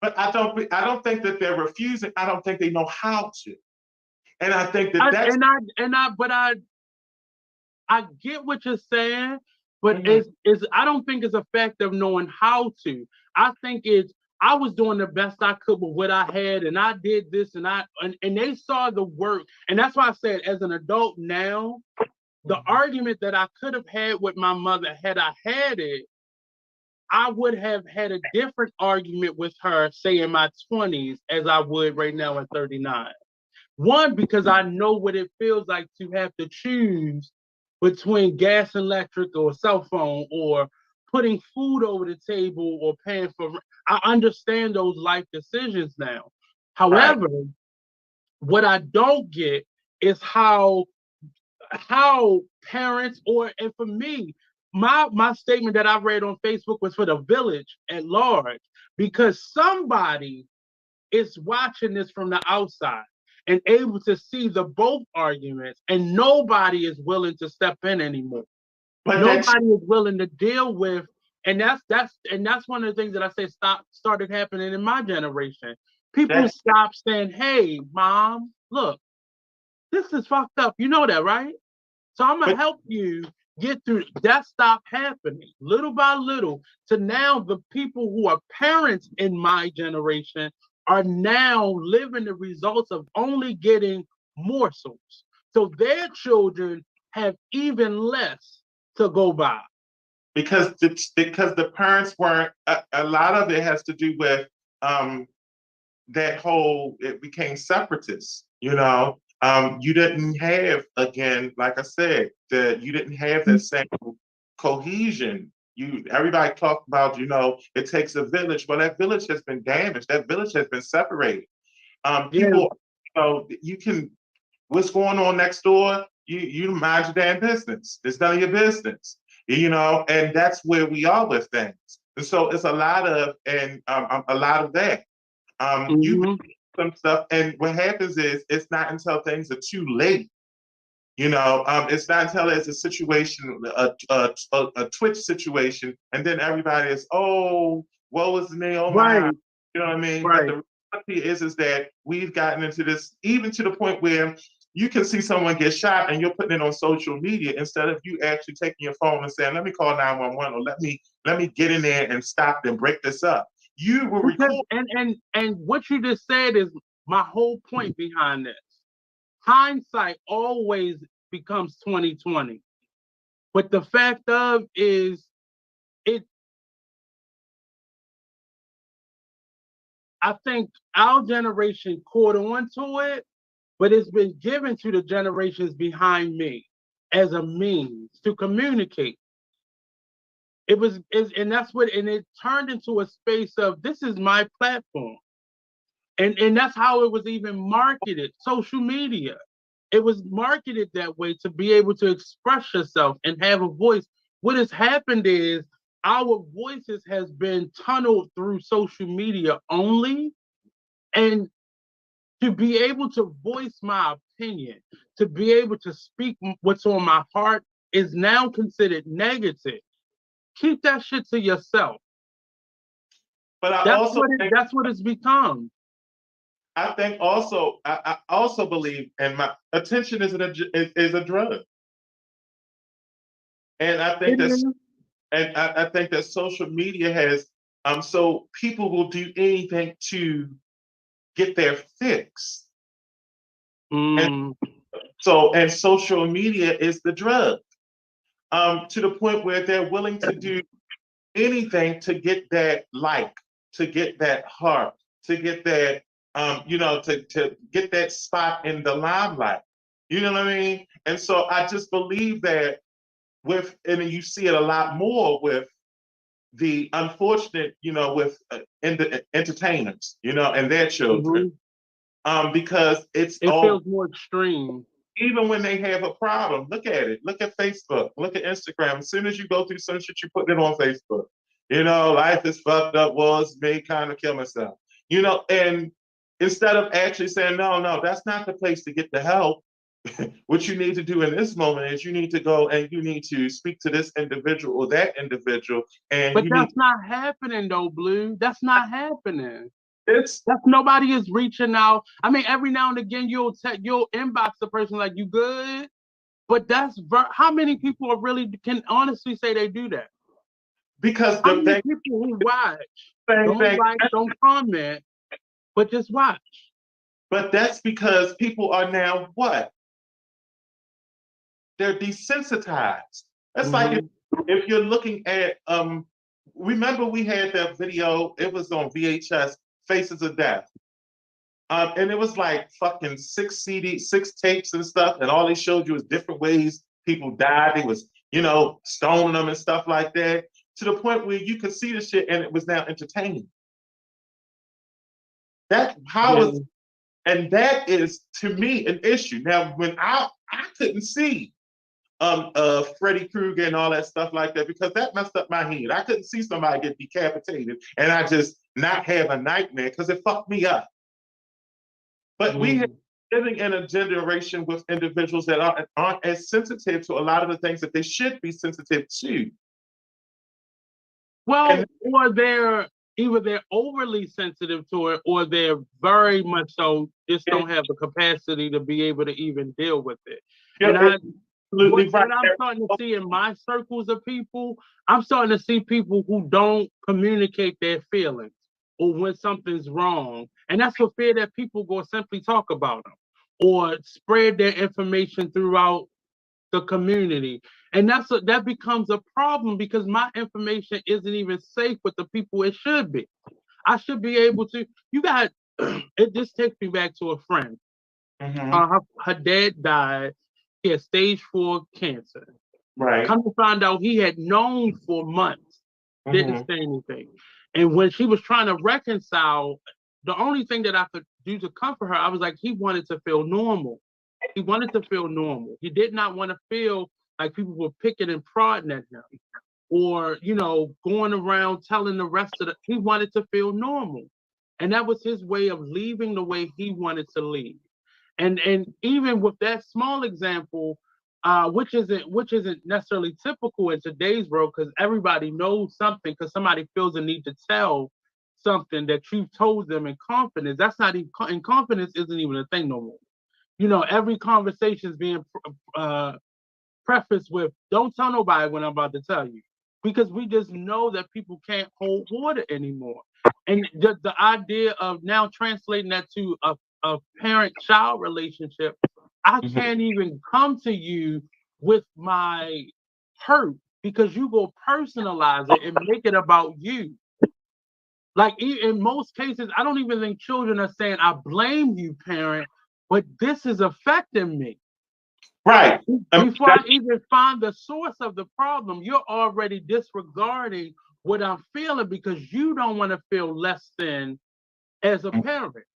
But I don't think that they're refusing. I don't think they know how to. And I think that's I get what you're saying, but I don't think it's a fact of knowing how to. I think I was doing the best I could with what I had, and I did this, and they saw the work, and that's why I said, as an adult now, the argument that I could have had with my mother had I had it, I would have had a different argument with her, say in my 20s, as I would right now at 39. One, because I know what it feels like to have to choose between gas and electric or cell phone or putting food over the table or paying for. I understand those life decisions now. However, what I don't get is how parents and for me, my statement that I read on Facebook was for the village at large, because somebody is watching this from the outside and able to see the both arguments, and nobody is willing to step in anymore. But nobody is willing to deal with, and that's one of the things that I say started happening in my generation. People stop saying, "Hey, mom, look, this is fucked up. You know that, right? So I'm gonna help you get through, that stopped happening little by little, to now the people who are parents in my generation are now living the results of only getting morsels. So their children have even less to go by. Because the parents weren't, a lot of it has to do with that whole, it became separatist, you know. You didn't have, again, like I said, you didn't have that same cohesion. Everybody talked about, you know, it takes a village. Well, that village has been damaged. That village has been separated. People, you know, you can, what's going on next door? You mind your damn business. It's none of your business, you know, and that's where we are with things. And so it's a lot of, a lot of that. You some stuff, and what happens is it's not until things are too late. You know, it's not until there's a situation, a Twitch situation, and then everybody is, oh, woe is me, oh my, Right. you know what I mean? Right. But the reality is that we've gotten into this, even to the point where you can see someone get shot and you're putting it on social media instead of you actually taking your phone and saying, let me call 911, or let me get in there and stop and break this up. You will record. And what you just said is my whole point behind this. Hindsight always becomes 2020. But the fact of is, I think our generation caught on to it, but it's been given to the generations behind me as a means to communicate. And it turned into a space of, this is my platform. And that's how it was even marketed, social media. It was marketed that way, to be able to express yourself and have a voice. What has happened is our voices has been tunneled through social media only. And to be able to voice my opinion, to be able to speak what's on my heart, is now considered negative. Keep that shit to yourself. But That's what it's become. I think also, I also believe, and my attention is a drug, and I think I think that social media has, so people will do anything to get their fix, and social media is the drug, to the point where they're willing to do anything to get that like, to get that heart, to get that, you know, to get that spot in the limelight. You know what I mean? And so I just believe that and you see it a lot more with the unfortunate, you know, with entertainers, you know, and their children, because it feels more extreme. Even when they have a problem, look at it. Look at Facebook. Look at Instagram. As soon as you go through some shit, you put it on Facebook. You know, life is fucked up. Was me kind of kill myself. You know, and instead of actually saying, no, that's not the place to get the help. What you need to do in this moment is you need to go and you need to speak to this individual or that individual. But that's not happening though, Blue. That's not happening. That's nobody is reaching out. I mean, every now and again you'll inbox the person like, you good? But how many people can honestly say they do that? Because how many people who watch don't comment, but just watch? But that's because people are now what? They're desensitized. That's like if you're looking at, remember we had that video, it was on VHS, Faces of Death. And it was like fucking 6 tapes and stuff, and all they showed you was different ways people died. They was, you know, stoning them and stuff like that, to the point where you could see the shit and it was now entertaining. And that is, to me, an issue. Now, when I couldn't see Freddy Krueger and all that stuff like that, because that messed up my head. I couldn't see somebody get decapitated and I just not have a nightmare, because it fucked me up. But we are living in a generation with individuals that aren't as sensitive to a lot of the things that they should be sensitive to. Well, or they're overly sensitive to it, or they're very much so just don't have the capacity to be able to even deal with it. absolutely right. what I'm starting to see in my circles of people, I'm starting to see people who don't communicate their feelings or when something's wrong. And that's for fear that people go simply talk about them or spread their information throughout the community. And that becomes a problem because my information isn't even safe with the people it should be. I should be able to, you got, it just takes me back to a friend. Mm-hmm. Her dad died. He had stage 4 cancer. Right. Come to find out, he had known for months, didn't Mm-hmm. say anything. And when she was trying to reconcile, the only thing that I could do to comfort her, I was like, he wanted to feel normal. He wanted to feel normal. He did not want to feel like people were picking and prodding at him or, going around telling the rest of he wanted to feel normal. And that was his way of leaving the way he wanted to leave. And even with that small example, which isn't necessarily typical in today's world because everybody knows something because somebody feels a need to tell something that you've told them in confidence. That's not even in confidence isn't even a thing no more. Every conversation is being prefaced with "Don't tell nobody what I'm about to tell you," because we just know that people can't hold water anymore. And the idea of now translating that to a parent-child relationship, I Mm-hmm. can't even come to you with my hurt because you go personalize it and make it about you. Like in most cases, I don't even think children are saying, "I blame you, parent," but this is affecting me. Right. Before I even find the source of the problem, you're already disregarding what I'm feeling because you don't want to feel less than as a parent.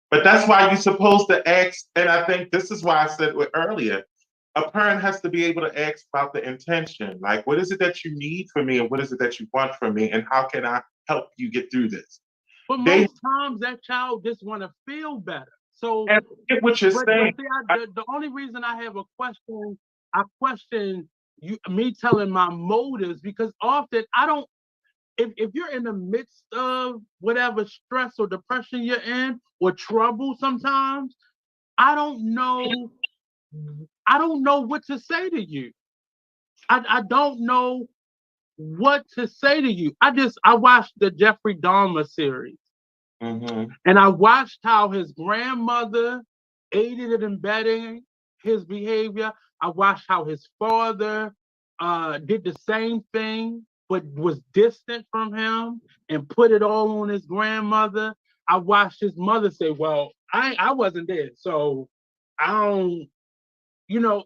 But that's why you're supposed to ask, and I think this is why I said it earlier. A parent has to be able to ask about the intention. Like, what is it that you need from me, and what is it that you want from me, and how can I help you get through this? But They most times that child just want to feel better. So, and get what you're but saying. see, the only reason I have a question, I question me telling my motives because often I don't. If you're in the midst of whatever stress or depression you're in or trouble sometimes, I don't know. I don't know what to say to you. I don't know what to say to you. I watched the Jeffrey Dahmer series Mm-hmm. and I watched how his grandmother aided and abetting his behavior. I watched how his father did the same thing, but was distant from him and put it all on his grandmother. I watched his mother say, "Well, I wasn't there, so I don't."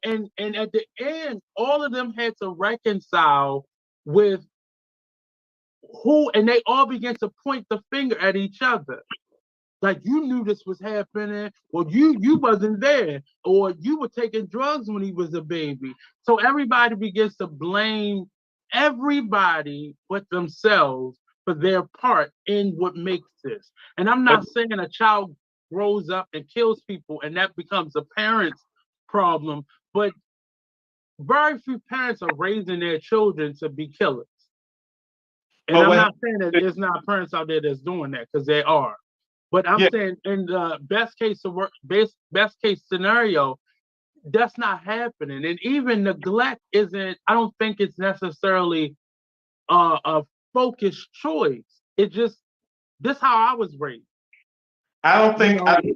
And at the end, all of them had to reconcile with who, and they all began to point the finger at each other. Like you knew this was happening, or you wasn't there, or you were taking drugs when he was a baby. So everybody begins to blame everybody but themselves for their part in what makes this. And I'm But not saying a child grows up and kills people and that becomes a parent's problem, but very few parents are raising their children to be killers. And but I'm what not saying that there's not parents out there that's doing that because there are. But I'm yeah, saying in the best case scenario, that's not happening. And even neglect isn't. I don't think it's necessarily a focused choice. It just this how I was raised. I don't You think know,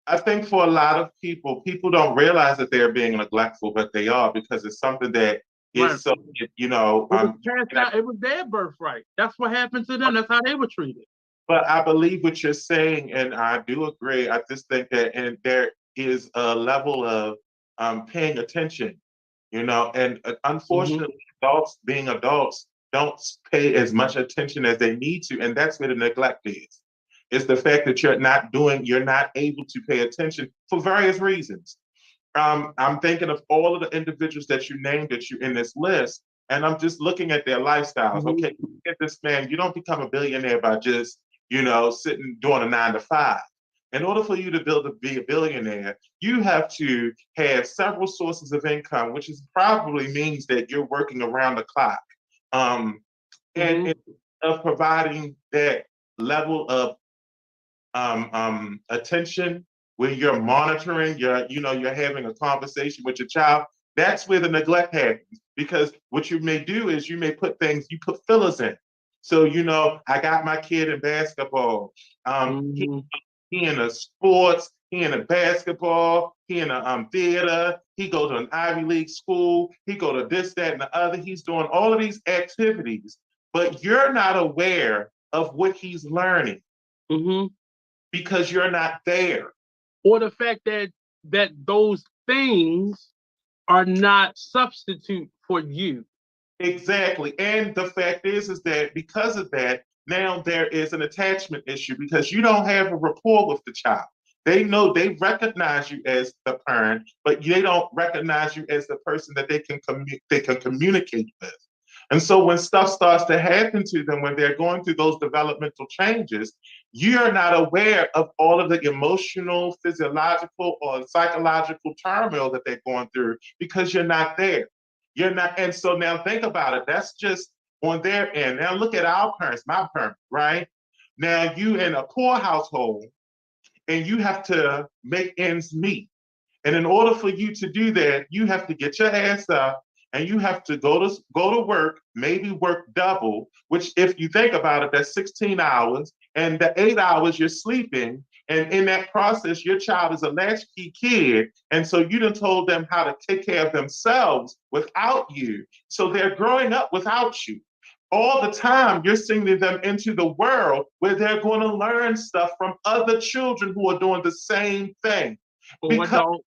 I think for a lot of people don't realize that they're being neglectful, but they are because it's something that right? is so It was passed down. It was their birthright. That's what happened to them. That's how they were treated. but I believe what you're saying, and I do agree. I just think that, and there is a level of paying attention, and Mm-hmm. unfortunately, adults being adults don't pay as much attention as they need to, and that's where the neglect is. It's the fact that you're not able to pay attention for various reasons. I'm thinking of all of the individuals that you named that you in this list, and I'm just looking at their lifestyles. Mm-hmm. Okay, get this man. You don't become a billionaire by just sitting doing a 9 to 5. In order for you to be a billionaire, you have to have several sources of income, which is probably means that you're working around the clock, and Mm-hmm. of providing that level of attention where you're monitoring, you're having a conversation with your child. That's where the neglect happens. Because what you may do is you put fillers in. So, I got my kid in basketball. Mhm. He in a sports, he in a basketball, he in a theater, he goes to an Ivy League school, he go to this, that, and the other. He's doing all of these activities, but you're not aware of what he's learning Mhm. because you're not there. Or the fact that those things are not substitute for you. Exactly. And the fact is that because of that, now there is an attachment issue because you don't have a rapport with the child. They know they recognize you as the parent, but they don't recognize you as the person that they can communicate with. And so when stuff starts to happen to them, when they're going through those developmental changes, you're not aware of all of the emotional, physiological, or psychological turmoil that they're going through because you're not there. You're not, and so now think about it. That's just on their end. Now look at our parents, my parents, right? Now you in a poor household and you have to make ends meet. And in order for you to do that, you have to get your ass up and you have to go to work, maybe work double, which if you think about it, that's 16 hours, and the 8 hours you're sleeping. And in that process, your child is a latchkey kid. And so you done told them how to take care of themselves without you. So they're growing up without you. All the time, you're sending them into the world where they're going to learn stuff from other children who are doing the same thing. Or Because adult.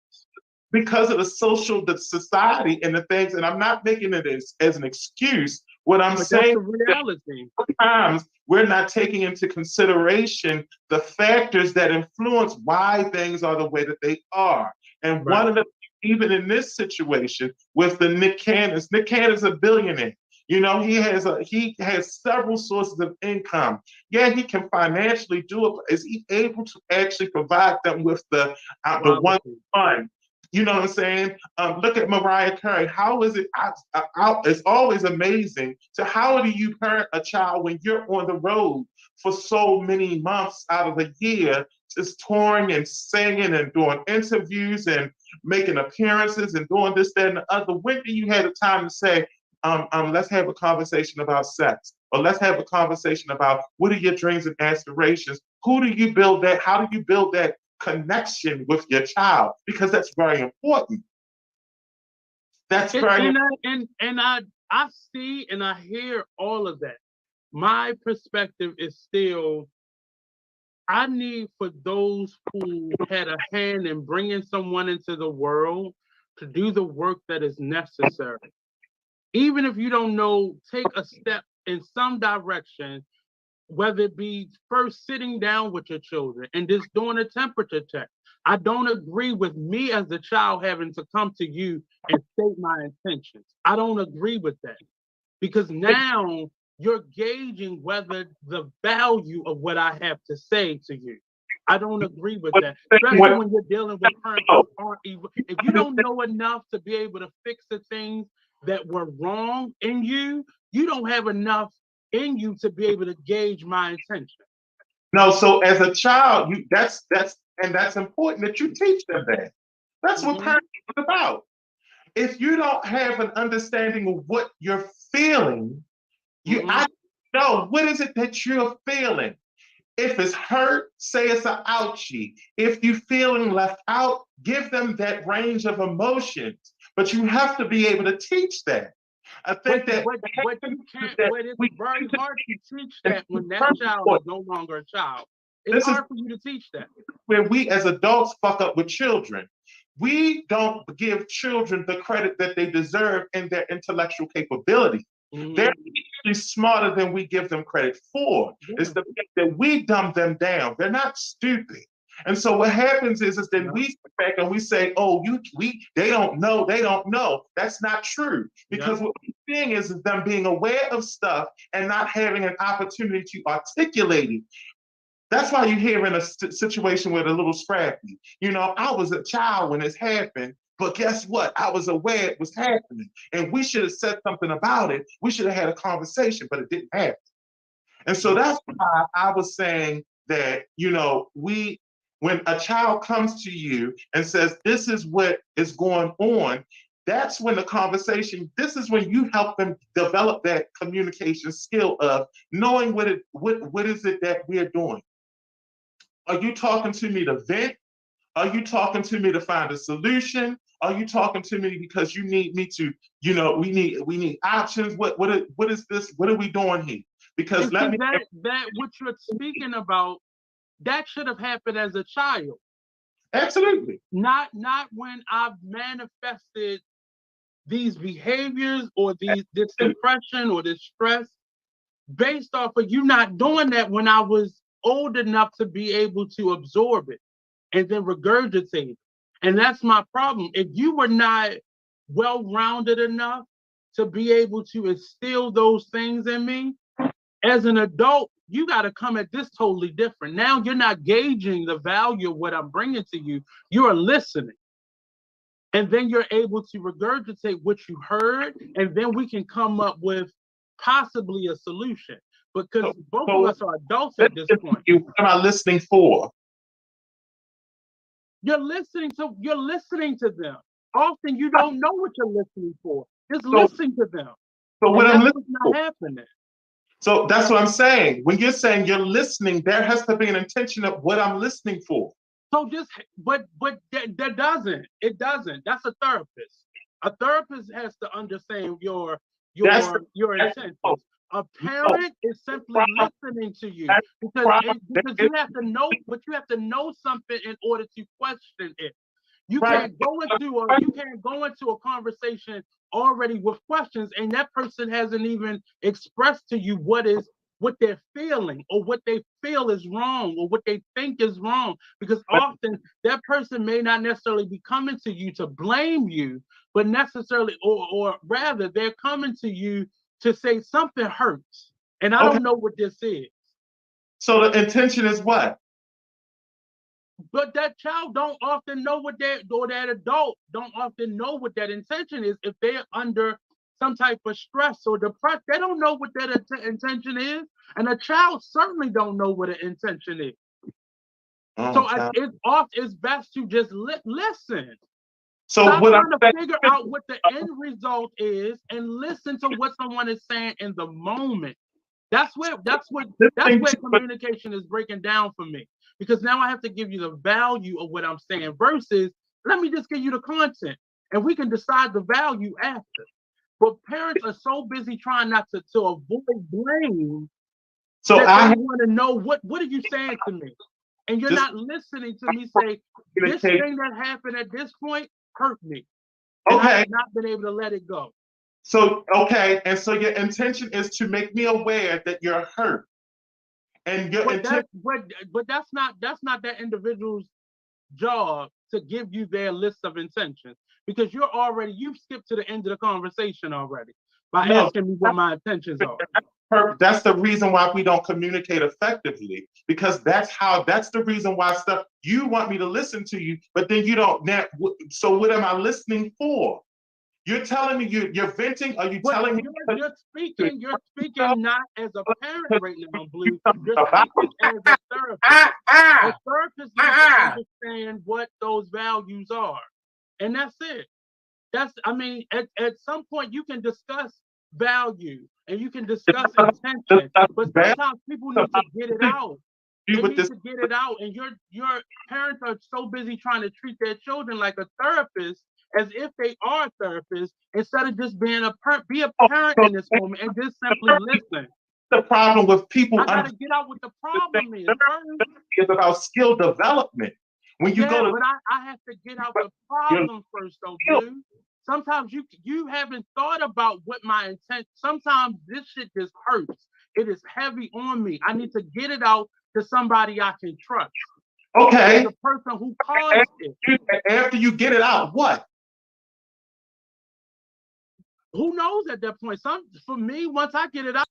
because of the society and the things, and I'm not making it as an excuse. What I'm But that's saying the is that reality. sometimes we're not taking into consideration the factors that influence why things are the way that they are. And Right. one of the, even in this situation with the Nick Cannon's a billionaire. He has several sources of income. Yeah, he can financially do it, but is he able to actually provide them with the one Probably. fund? You know what I'm saying? Look at Mariah Carey. How is it? It's always amazing. So how do you parent a child when you're on the road for so many months out of the year, just touring and singing and doing interviews and making appearances and doing this, that, and the other? When do you have the time to say, let's have a conversation about sex, or let's have a conversation about what are your dreams and aspirations? Who do you build that? How do you build that connection with your child? Because that's very important. That's And very and I see and I hear all of that. My perspective is still, I need for those who had a hand in bringing someone into the world to do the work that is necessary. Even if you don't know, take a step in some direction, whether it be first sitting down with your children and just doing a temperature check. I don't agree with me as a child having to come to you and state my intentions. I don't agree with that because now you're gauging whether the value of what I have to say to you. I don't agree with that, especially when you're dealing with parents who aren't even. If you don't know enough to be able to fix the things that were wrong in you, you don't have enough in you to be able to gauge my intention. no. So as a child, that's important that you teach them that. That's what Mhm. parenting is about. If you don't have an understanding of what you're feeling, Mhm. I know what is it that you're feeling. If it's hurt, say it's an ouchie. If you're feeling left out, give them that range of emotions. But you have to be able to teach that. I But think that but you can't. that But it's we very hard to teach and that when that child is no longer a child. It's this is hard for you to teach that. where we as adults fuck up with children. We don't give children the credit that they deserve in their intellectual capability. They're Mhm. actually smarter than we give them credit for. It's Yeah. the fact that we dumb them down. They're not stupid. And so what happens is that Yeah. we sit back and we say, "Oh, they don't know, they don't know." That's not true Yeah. because what we're seeing is them being aware of stuff and not having an opportunity to articulate it. That's why you're here in a situation with a little scrappy. I was a child when this happened, but guess what? I was aware it was happening, and we should have said something about it. We should have had a conversation, but it didn't happen. And so Yeah. that's why I was saying that, when a child comes to you and says, this is what is going on, That's when the conversation, this is when you help them develop that communication skill of knowing what is it that we're doing. Are you talking to me to vent? Are you talking to me to find a solution? Are you talking to me because you need me to, we need options? What is this? What are we doing here? Because that what you're speaking about, that should have happened as a child. Absolutely. Not when I've manifested these behaviors or this depression or this stress based off of you not doing that when I was old enough to be able to absorb it and then regurgitate it. And that's my problem. If you were not well-rounded enough to be able to instill those things in me, as an adult, you got to come at this totally different. Now you're not gauging the value of what I'm bringing to you. You are listening. And then you're able to regurgitate what you heard, and then we can come up with possibly a solution. Because both of us are adults at this point. What am I listening for? You're listening to them. Often you don't know what you're listening for. Just listen to them. So what I'm listening not happening. So that's what I'm saying. When you're saying you're listening, there has to be an intention of what I'm listening for. So but that doesn't. It doesn't. That's a therapist. A therapist has to understand your intentions. A parent is simply listening to you because you have to know, but you have to know something in order to question it. You can't go into a conversation already with questions, and that person hasn't even expressed to you what they're feeling or what they feel is wrong or what they think is wrong. Because often that person may not necessarily be coming to you to blame you, but necessarily, or rather, they're coming to you to say something hurts, and I don't know what this is. So the intention is what? But that child don't often know or that adult don't often know what that intention is. If they're under some type of stress or depression, they don't know what that intention is. And a child certainly don't know what an intention is. It's best to just listen. So stop trying to figure out what the end result is and listen to what someone is saying in the moment. That's where communication is breaking down for me. Because now I have to give you the value of what I'm saying versus let me just give you the content and we can decide the value after. But parents are so busy trying not to avoid blame. So I want to know what are you saying to me? And you're not listening to me say, this thing that happened at this point hurt me. And I have not been able to let it go. So, and so your intention is to make me aware that you're hurt. And but that's not that individual's job to give you their list of intentions because you've skipped to the end of the conversation already by asking me what my intentions are. That's the reason why we don't communicate effectively because that's the reason why you want me to listen to you, but then you don't. So what am I listening for? You're telling me you're venting? Are you telling me you're speaking not as a parent right now, Blue. You're speaking as a therapist. A therapist needs to understand what those values are. And that's it. At some point you can discuss value and you can discuss intention, but sometimes people need to get it out. They need to get it out, and your parents are so busy trying to treat their children like a therapist as if they are therapists instead of just being be a parent in this moment and just simply listen. The problem with people, I gotta get out what the problem is. It's about skill development. When you go to, but I have to get out the problem first, though, Blue. Sometimes you haven't thought about what my intent. Sometimes this shit just hurts. It is heavy on me. I need to get it out to somebody I can trust. Okay. The person who caused it. After you get it out, what? Who knows at that point? For me, once I get it out.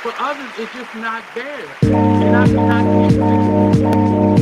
For others, it's just not there. And I'm not getting it.